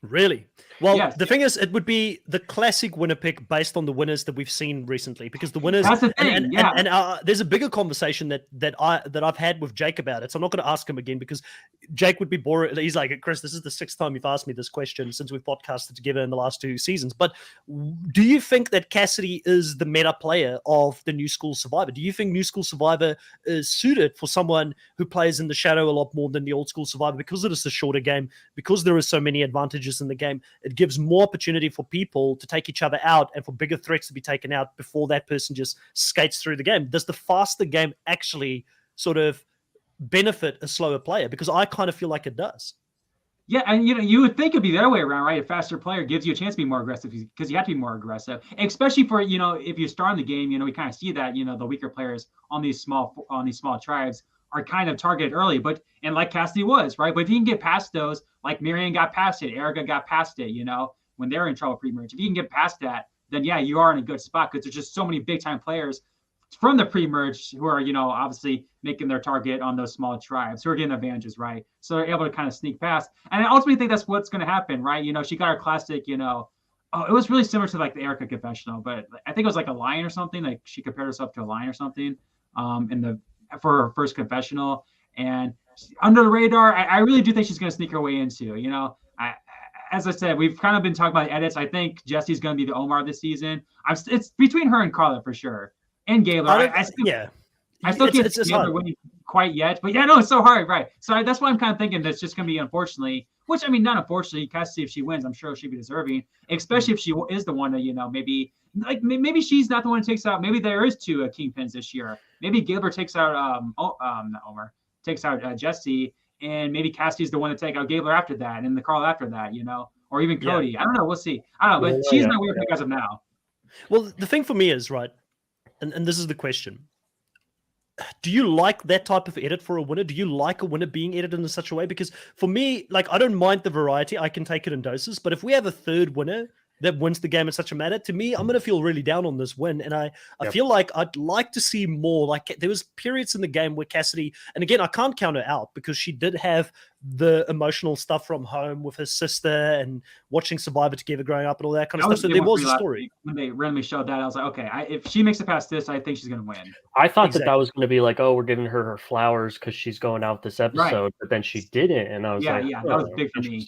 Really? Well, the thing is, it would be the classic winner pick based on the winners that we've seen recently, because the winners. That's the thing. And there's a bigger conversation that I've had with Jake about it. So I'm not going to ask him again, because Jake would be boring. He's like, Chris, this is the 6th time you've asked me this question since we've podcasted together in the last 2 seasons. But do you think that Cassidy is the meta player of the New School Survivor? Do you think New School Survivor is suited for someone who plays in the shadow a lot more than the Old School Survivor, because it is a shorter game, because there is so many advantages in the game? It gives more opportunity for people to take each other out and for bigger threats to be taken out before that person just skates through the game. Does the faster game actually sort of benefit a slower player? Because I kind of feel like it does. Yeah, and you would think it'd be the other way around, right? A faster player gives you a chance to be more aggressive because you have to be more aggressive, especially for if you start in the game. We kind of see that the weaker players on these small tribes are kind of targeted early, and like Cassidy was, right? But if you can get past those, like Marianne got past it, Erica got past it, when they're in trouble pre-merge. If you can get past that, then yeah, you are in a good spot because there's just so many big time players from the pre-merge who are, obviously making their target on those small tribes who are getting advantages, right? So they're able to kind of sneak past. And I ultimately think that's what's going to happen, right? She got her classic, it was really similar to like the Erica confessional, but I think it was like a lion or something. Like she compared herself to a lion or something for her first confessional. And under the radar, I really do think she's going to sneak her way into, as I said, we've kind of been talking about the edits. I think Jesse's going to be the Omar this season. It's between her and Carla for sure. And Gaylor. I still can't see Gaylor winning quite yet. But yeah, no, it's so hard, right? So that's why I'm kind of thinking that's just going to be, unfortunately, which I mean, not unfortunately, Cassidy, if she wins, I'm sure she'll be deserving, especially if she is the one to, maybe she's not the one who takes out. Maybe there is two kingpins this year. Maybe Gaylor takes out, not Omar, takes out Jesse, and maybe Cassidy's the one to take out Gaylor after that, and the Carl after that, or even Cody. Yeah. I don't know. We'll see. I don't know, but she's my winner pick as of now. Well, the thing for me is, right, and this is the question. Do you like that type of edit for a winner? Do you like a winner being edited in such a way? Because for me, like, I don't mind the variety. I can take it in doses. But if we have a third winner that wins the game in such a manner, to me, I'm going to feel really down on this win. And I feel like I'd like to see more. Like, there was periods in the game where Cassidy, and again, I can't count her out because she did have the emotional stuff from home with her sister and watching Survivor together growing up and all that kind of stuff. So there was a story. When they randomly showed that, I was like, okay, if she makes it past this, I think she's going to win. I thought that was going to be like, oh, we're giving her flowers because she's going out this episode, but then she didn't. And I was like, that was big for me.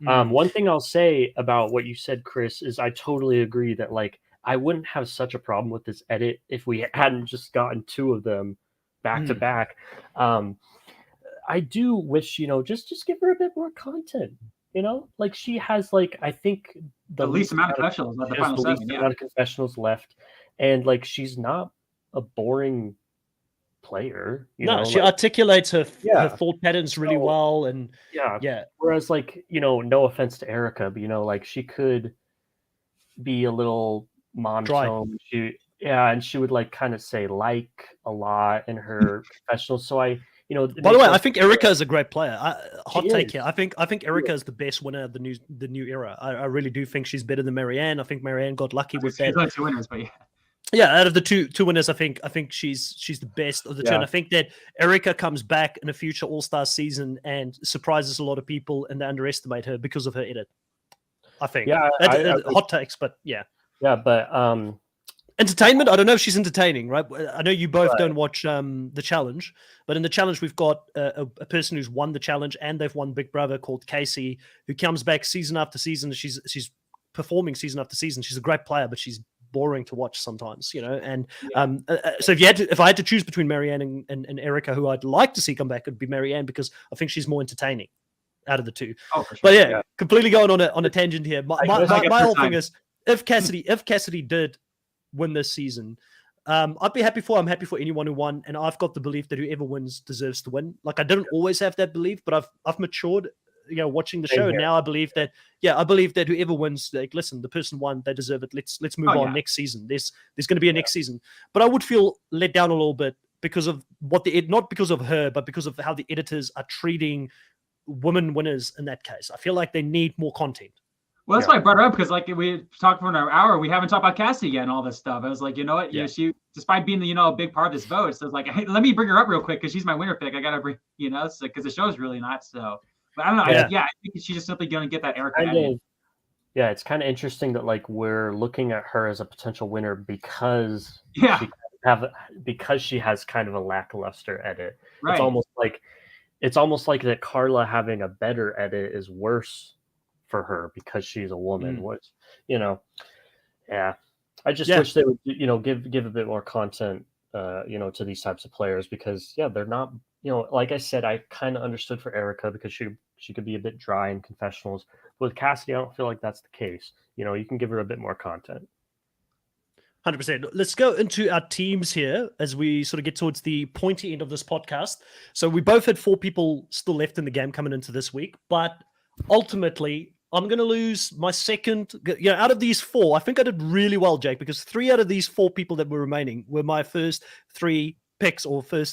One thing I'll say about what you said, Chris, is I totally agree that like I wouldn't have such a problem with this edit if we hadn't just gotten two of them back to back. I do wish, just give her a bit more content. Like she has like I think the least amount of confessionals at the final seven. Amount of confessionals left, and like she's not a boring player. She articulates her thought patterns really well, and Whereas like no offense to Erica, but like she could be a little monotone. And she would like kind of say like a lot in her confessionals. So by the way, I think Erica is a great player. Hot take here. I think Erica is the best winner of the new era. I really do think she's better than Marianne. I think Marianne got lucky with that. She's got two winners, but out of the two winners, I think she's the best of the two. And I think that Erica comes back in a future All-Star season and surprises a lot of people, and they underestimate her because of her edit. I think. Yeah, hot takes, but yeah. Yeah, but entertainment, I don't know if she's entertaining, right? I know you both don't watch the challenge, but in the challenge we've got a person who's won the challenge and they've won Big Brother called Casey, who comes back season after season. She's performing season after season. She's a great player, but she's boring to watch sometimes, and so if I had to choose between Marianne and Erica, who I'd like to see come back, it'd be Marianne because I think she's more entertaining out of the two. Oh, for sure. But completely going on a tangent here. My whole thing is if Cassidy did win this season, I'd be happy for. I'm happy for anyone who won, and I've got the belief that whoever wins deserves to win. Like I didn't always have that belief, but I've matured, watching the show, and now I believe that. Yeah, I believe that whoever wins, like, listen, the person won, they deserve it. Let's move on next season. There's going to be a next season, but I would feel let down a little bit because of not because of her, but because of how the editors are treating women winners in that case. I feel like they need more content. Well, that's why I brought her up because, like, we talked for an hour. We haven't talked about Cassie yet and all this stuff. I was like, you know what? Yeah. She, despite being the a big part of this vote, so it's like, hey, let me bring her up real quick because she's my winner pick. I gotta bring, because the show's really not so. But I don't know. I think she's just simply gonna get that Erica. Yeah, it's kind of interesting that like we're looking at her as a potential winner because she has kind of a lackluster edit. Right. It's almost like that Carla having a better edit is worse for her because she's a woman, which, I just wish they would, give a bit more content, to these types of players because, they're not, like I said, I kind of understood for Erica because she could be a bit dry in confessionals. With Cassidy, I don't feel like that's the case. You can give her a bit more content. 100%. Let's go into our teams here as we sort of get towards the pointy end of this podcast. So we both had 4 people still left in the game coming into this week, but ultimately I'm going to lose my second. Out of these 4, I think I did really well, Jake, because 3 out of these 4 people that were remaining were my first 3 picks,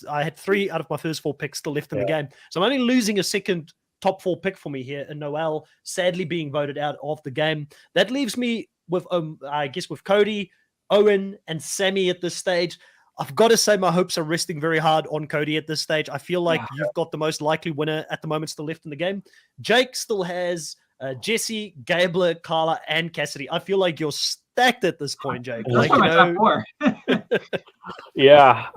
I had 3 out of my first 4 picks still left in the game. So I'm only losing a second top 4 pick for me here, and Noel sadly being voted out of the game. That leaves me with, I guess, with Cody, Owen, and Sammy at this stage. I've got to say my hopes are resting very hard on Cody at this stage. I feel like you've got the most likely winner at the moment still left in the game. Jake still has Jesse, Gabler, Carla, and Cassidy. I feel like you're stacked at this point, Jake. Those are my top 4. Yeah,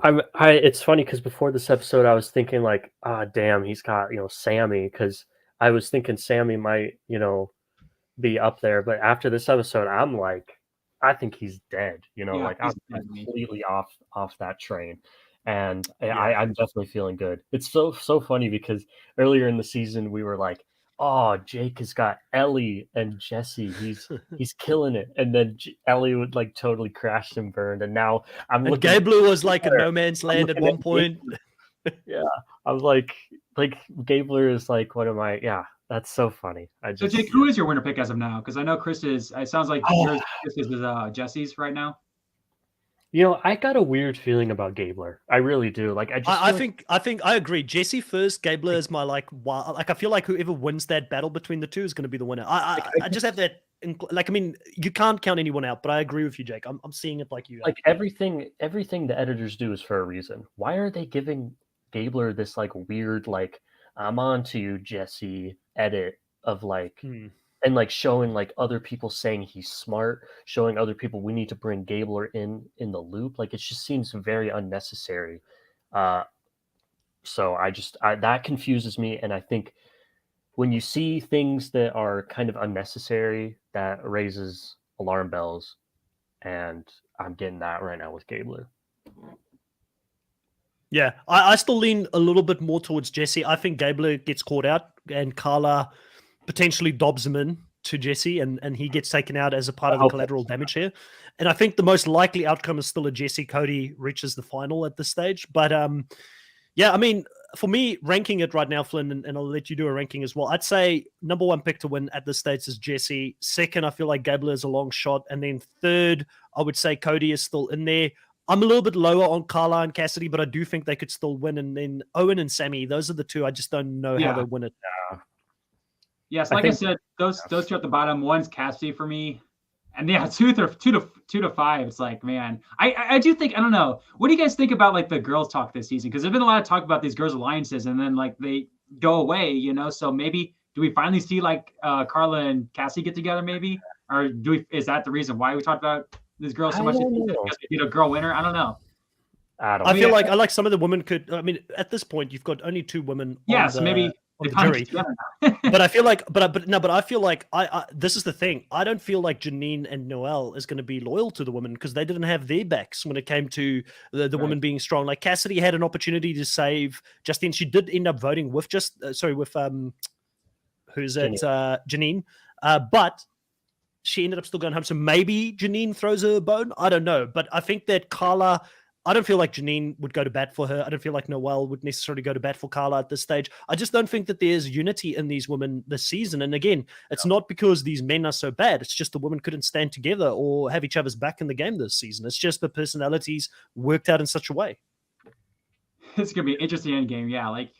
it's funny because before this episode, I was thinking like, damn, he's got Sammy, because I was thinking Sammy might be up there, but after this episode, I'm like, I think he's dead. Like I'm completely off that train, and I'm definitely feeling good. It's so funny because earlier in the season we were like, oh, Jake has got Ellie and Jesse. He's killing it. And then Ellie would like totally crash and burned. And now I'm looking. Gabler was like a no man's land at one point. Yeah, I was like Gabler is like one of my. Yeah, that's so funny. So Jake, who is your winner pick as of now? Because I know Chris is. It sounds like Chris is with Jesse's right now. I got a weird feeling about Gabler. I really do. Like I think I agree. Jesse first, Gabler is my like I feel like whoever wins that battle between the two is going to be the winner. I just have that like, I mean, you can't count anyone out, but I agree with you, Jake. I'm seeing it like you. Like everything the editors do is for a reason. Why are they giving Gabler this like weird like I'm on to you, Jesse edit of like and like showing like other people saying he's smart, showing other people we need to bring Gabler in the loop. Like it just seems very unnecessary. So that confuses me, and I think when you see things that are kind of unnecessary, that raises alarm bells, and I'm getting that right now with Gabler. Yeah, I still lean a little bit more towards Jesse. I think Gabler gets caught out, and Carla potentially dobs him in to Jesse, and he gets taken out as a part of the collateral damage here. And I think the most likely outcome is still a Jesse Cody reaches the final at this stage. But yeah, I mean, for me, ranking it right now, Flynn, and I'll let you do a ranking as well. I'd say number 1 pick to win at this stage is Jesse. Second, I feel like Gabler is a long shot. And then third, I would say Cody is still in there. I'm a little bit lower on Carla and Cassidy, but I do think they could still win. And then Owen and Sammy, those are the 2. I just don't know how they win it. Yes, like I said, those 2 at the bottom. One's Cassidy for me, and yeah, 2 to 5. It's like, man, I do think, I don't know. What do you guys think about like the girls talk this season? Because there's been a lot of talk about these girls alliances, and then like they go away, So maybe do we finally see like Carla and Cassie get together, maybe, or is that the reason why we talked about these girls so much? Because we need a girl winner. I don't know. I feel like I like some of the women could. I mean, at this point, you've got only 2 women. Yeah, so maybe. On the jury. But I feel like, but I feel like this is the thing. I don't feel like Janine and Noelle is going to be loyal to the women because they didn't have their backs when it came to the women being strong. Like Cassidy had an opportunity to save Justine. She did end up voting with who's that? Janine. But she ended up still going home. So maybe Janine throws her a bone. I don't know. But I think that Carla, I don't feel like Janine would go to bat for her. I don't feel like Noelle would necessarily go to bat for Carla at this stage. I just don't think that there's unity in these women this season. And again, it's not because these men are so bad. It's just the women couldn't stand together or have each other's back in the game this season. It's just the personalities worked out in such a way. It's going to be an interesting end game. Yeah, like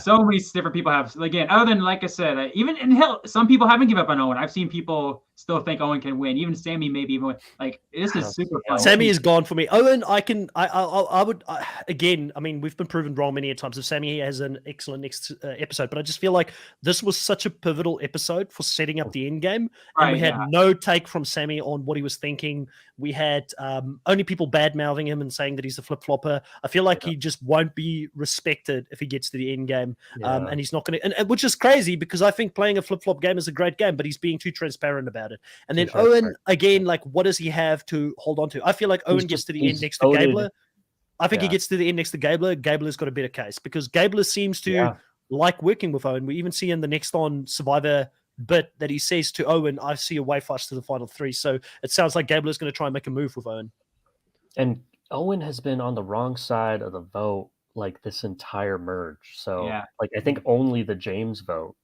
so many different people have, again, other than, like I said, even in hell, some people haven't given up on Owen. I've seen people still think Owen can win. Even Sammy maybe even win. Like, this is super fun. Sammy is gone for me. Owen, I would, again, I mean, we've been proven wrong many times. If Sammy has an excellent next episode, but I just feel like this was such a pivotal episode for setting up the end game. And we had no take from Sammy on what he was thinking. We had only people bad-mouthing him and saying that he's a flip-flopper. I feel like he just won't be respected if he gets to the end game. And he's not going to, and which is crazy because I think playing a flip-flop game is a great game, but he's being too transparent about it. And then Owen, again, like, what does he have to hold on to? I feel like Owen gets to the end next to Gabler. I think he gets to the end next to Gabler. Gabler's got a better case because Gabler seems to like working with Owen. We even see in the next on Survivor bit that he says to Owen, I see a way for us to the final three. So it sounds like Gabler is going to try and make a move with Owen. And Owen has been on the wrong side of the vote like this entire merge. So like I think only the James vote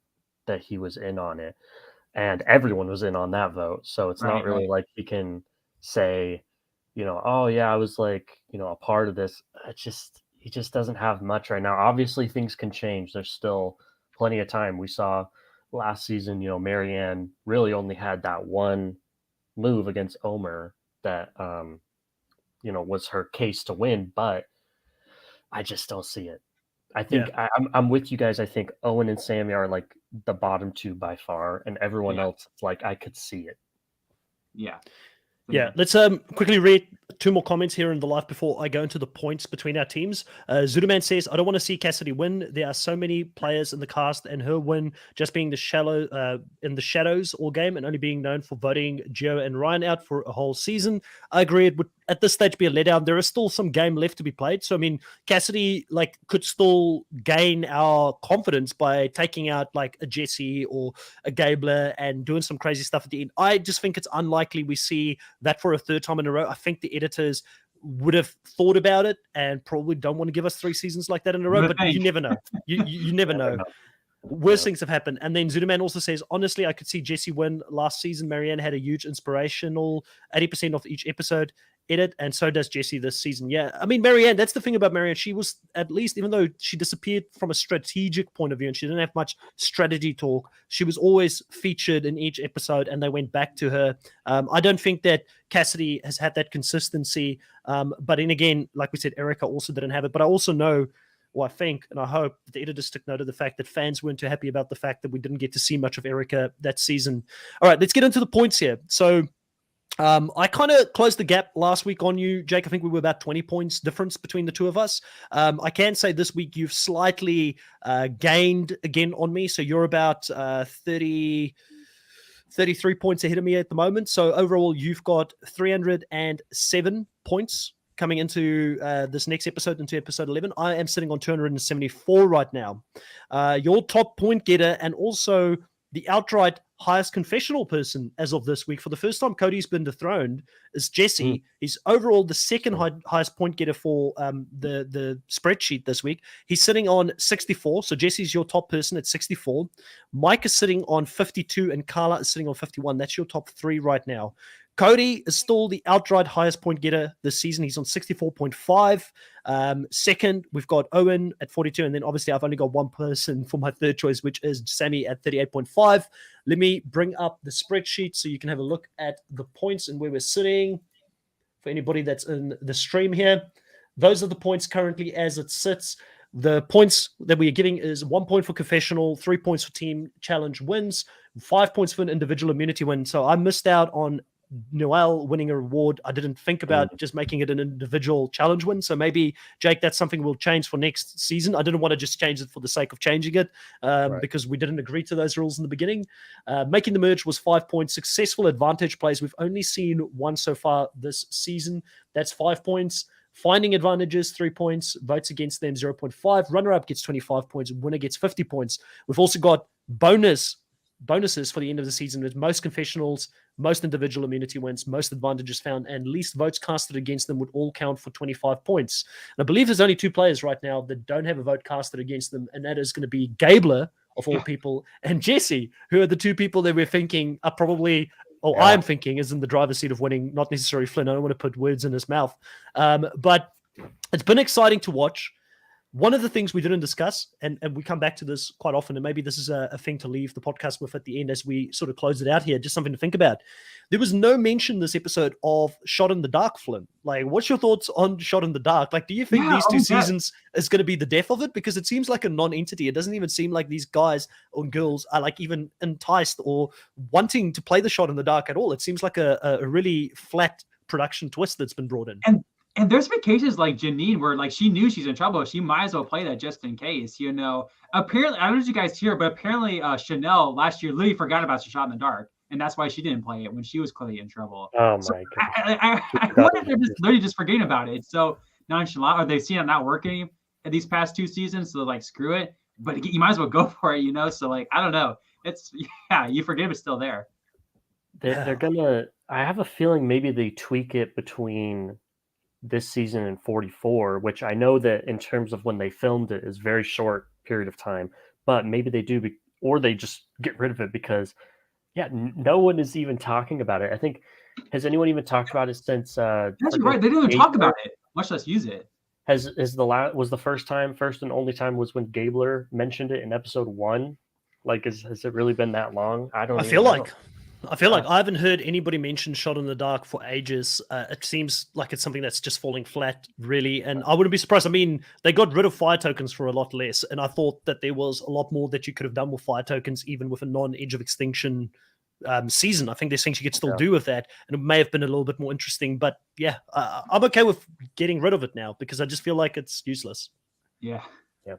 that he was in on it, and everyone was in on that vote. So it's not really like he can say, oh yeah, I was like, a part of this. He just doesn't have much right now. Obviously things can change. There's still plenty of time. We saw last season, Marianne really only had that one move against Omer that was her case to win, but I just don't see it. I think I'm with you guys. I think Owen and Sammy are like the bottom two by far, and everyone else, it's like I could see it. Yeah, let's quickly read two more comments here in the live before I go into the points between our teams. Zudaman says, I don't want to see Cassidy win. There are so many players in the cast, and her win just being in the shadows all game and only being known for voting Gio and Ryan out for a whole season. I agree it would at this stage be a letdown. There is still some game left to be played. So, I mean, Cassidy could still gain our confidence by taking out like a Jesse or a Gabler and doing some crazy stuff at the end. I just think it's unlikely we see that for a third time in a row. I think the editors would have thought about it and probably don't want to give us 3 seasons like that in a row, but you never know. You never know. Worse things have happened. And then Zudaman also says, honestly, I could see Jesse win last season. Marianne had a huge inspirational 80% of each episode edit, and so does Jesse this season. Yeah, I mean, Marianne, that's the thing about Marianne. She was, at least, even though she disappeared from a strategic point of view and she didn't have much strategy talk, she was always featured in each episode and they went back to her. I don't think that Cassidy has had that consistency. But then again, like we said, Erica also didn't have it. But I also know, I think, and I hope that the editors took note of the fact that fans weren't too happy about the fact that we didn't get to see much of Erica that season. All right, let's get into the points here. So I kind of closed the gap last week on you, Jake. I think we were about 20 points difference between the two of us. I can say this week you've slightly gained again on me. So you're about 33 points ahead of me at the moment. So overall, you've got 307 points coming into this next episode, into episode 11. I am sitting on 274 right now. Your top point getter and also the outright highest confessional person as of this week, for the first time Cody's been dethroned, is Jesse. He's overall the second highest point getter for the spreadsheet this week. He's sitting on 64. So Jesse's your top person at 64. Mike is sitting on 52 and Carla is sitting on 51. That's your top 3 right now. Cody is still the outright highest point getter this season. He's on 64.5. Second, we've got Owen at 42. And then obviously I've only got one person for my third choice, which is Sammy at 38.5. Let me bring up the spreadsheet so you can have a look at the points and where we're sitting. For anybody that's in the stream here, those are the points currently as it sits. The points that we are giving is 1 point for confessional, 3 points for team challenge wins, 5 points for an individual immunity win. So I missed out on Noel winning a reward. I didn't think about just making it an individual challenge win. So maybe, Jake, that's something we'll change for next season. I didn't want to just change it for the sake of changing it because we didn't agree to those rules in the beginning. Making the merge was 5 points. Successful advantage plays, we've only seen one so far this season. That's 5 points. Finding advantages, 3 points. Votes against them, 0.5. Runner-up gets 25 points. Winner gets 50 points. We've also got bonuses for the end of the season with most confessionals, most individual immunity wins, most advantages found, and least votes casted against them would all count for 25 points. And I believe there's only 2 players right now that don't have a vote casted against them, and that is going to be Gabler, of all people, and Jesse, who are the 2 people that we're thinking are probably, I'm thinking is in the driver's seat of winning, not necessarily Flynn. I don't want to put words in his mouth. But it's been exciting to watch. One of the things we didn't discuss, and we come back to this quite often, and maybe this is a thing to leave the podcast with at the end as we sort of close it out here, just something to think about. There was no mention this episode of Shot in the Dark, Flynn. Like, what's your thoughts on Shot in the Dark? Like, do you think these 2 seasons is going to be the death of it? Because it seems like a non-entity. It doesn't even seem like these guys or girls are like even enticed or wanting to play the Shot in the Dark at all. It seems like a really flat production twist that's been brought in. And there's been cases like Janine where like she knew she's in trouble. She might as well play that just in case, you know. Apparently, I don't know if you guys hear, but apparently Chanel last year literally forgot about Shot in the Dark. And that's why she didn't play it when she was clearly in trouble. Oh so my God. I wonder if they're just literally just forgetting about it. It's so nonchalant, or they've seen it not working at these past 2 seasons. So like, screw it. But you might as well go for it, you know? So like, I don't know. it's you forgive it's still there. They're gonna. I have a feeling maybe they tweak it between this season and 44, which I know that in terms of when they filmed it is very short period of time, but maybe they do, or they just get rid of it because, no one is even talking about it. I think, has anyone even talked about it since? That's right. They didn't even talk about it, much less use it. Was the first and only time was when Gabler mentioned it in episode 1? Like, has it really been that long? I feel like I haven't heard anybody mention Shot in the Dark for ages. It seems like it's something that's just falling flat, really. And I wouldn't be surprised. I mean, they got rid of fire tokens for a lot less. And I thought that there was a lot more that you could have done with fire tokens, even with a non-Edge of Extinction season. I think there's things you could still do with that. And it may have been a little bit more interesting. But yeah, I'm okay with getting rid of it now because I just feel like it's useless. Yeah. All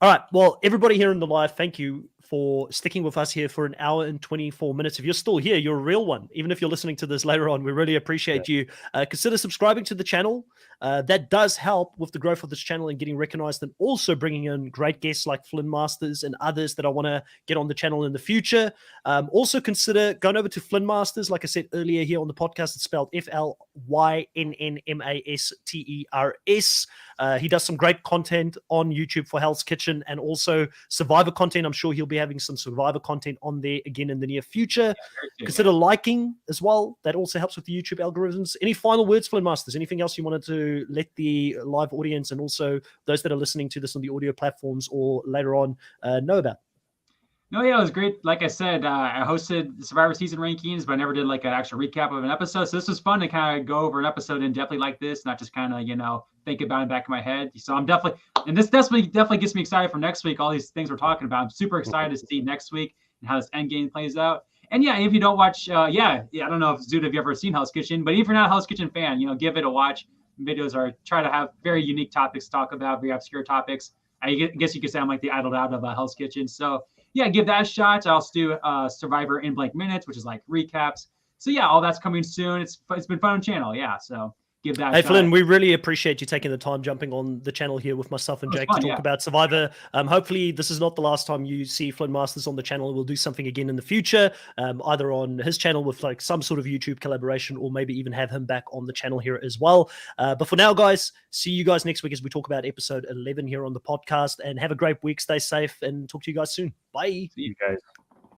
right. Well, everybody here in the live, thank you for sticking with us here for an hour and 24 minutes. If you're still here, you're a real one. Even if you're listening to this later on, we really appreciate you. Consider subscribing to the channel. That does help with the growth of this channel and getting recognized, and also bringing in great guests like FlynnMasters and others that I want to get on the channel in the future. Also consider going over to FlynnMasters. Like I said earlier here on the podcast, it's spelled FlynnMasters. He does some great content on YouTube for Hell's Kitchen and also Survivor content. I'm sure he'll be having some Survivor content on there again in the near future. Consider liking as well. That also helps with the YouTube algorithms. Any final words, FlynnMasters? Anything else you wanted to let the live audience and also those that are listening to this on the audio platforms or later on know about? No, it was great. Like I said, I hosted the Survivor season rankings, but I never did like an actual recap of an episode. So this was fun to kind of go over an episode in depthly like this, not just kind of, think about it in the back of my head. So I'm definitely, and this definitely gets me excited for next week. All these things we're talking about. I'm super excited to see next week and how this end game plays out. And if you don't watch, I don't know if Zoot, have you ever seen Hell's Kitchen? But if you're not a Hell's Kitchen fan, give it a watch. Videos try to have very unique topics to talk about, very obscure topics. I guess you could say I'm like the idled out of Hell's Kitchen. So give that a shot. I also do Survivor in blank minutes, which is like recaps. So all that's coming soon. It's been fun on the channel. So give that a shot. Flynn, we really appreciate you taking the time jumping on the channel here with myself and Jake to talk about Survivor. Hopefully this is not the last time you see FlynnMasters on the channel. We'll do something again in the future, either on his channel with like some sort of YouTube collaboration, or maybe even have him back on the channel here as well. But for now, guys, see you guys next week as we talk about episode 11 here on the podcast, and have a great week. Stay safe and talk to you guys soon. Bye. See you guys.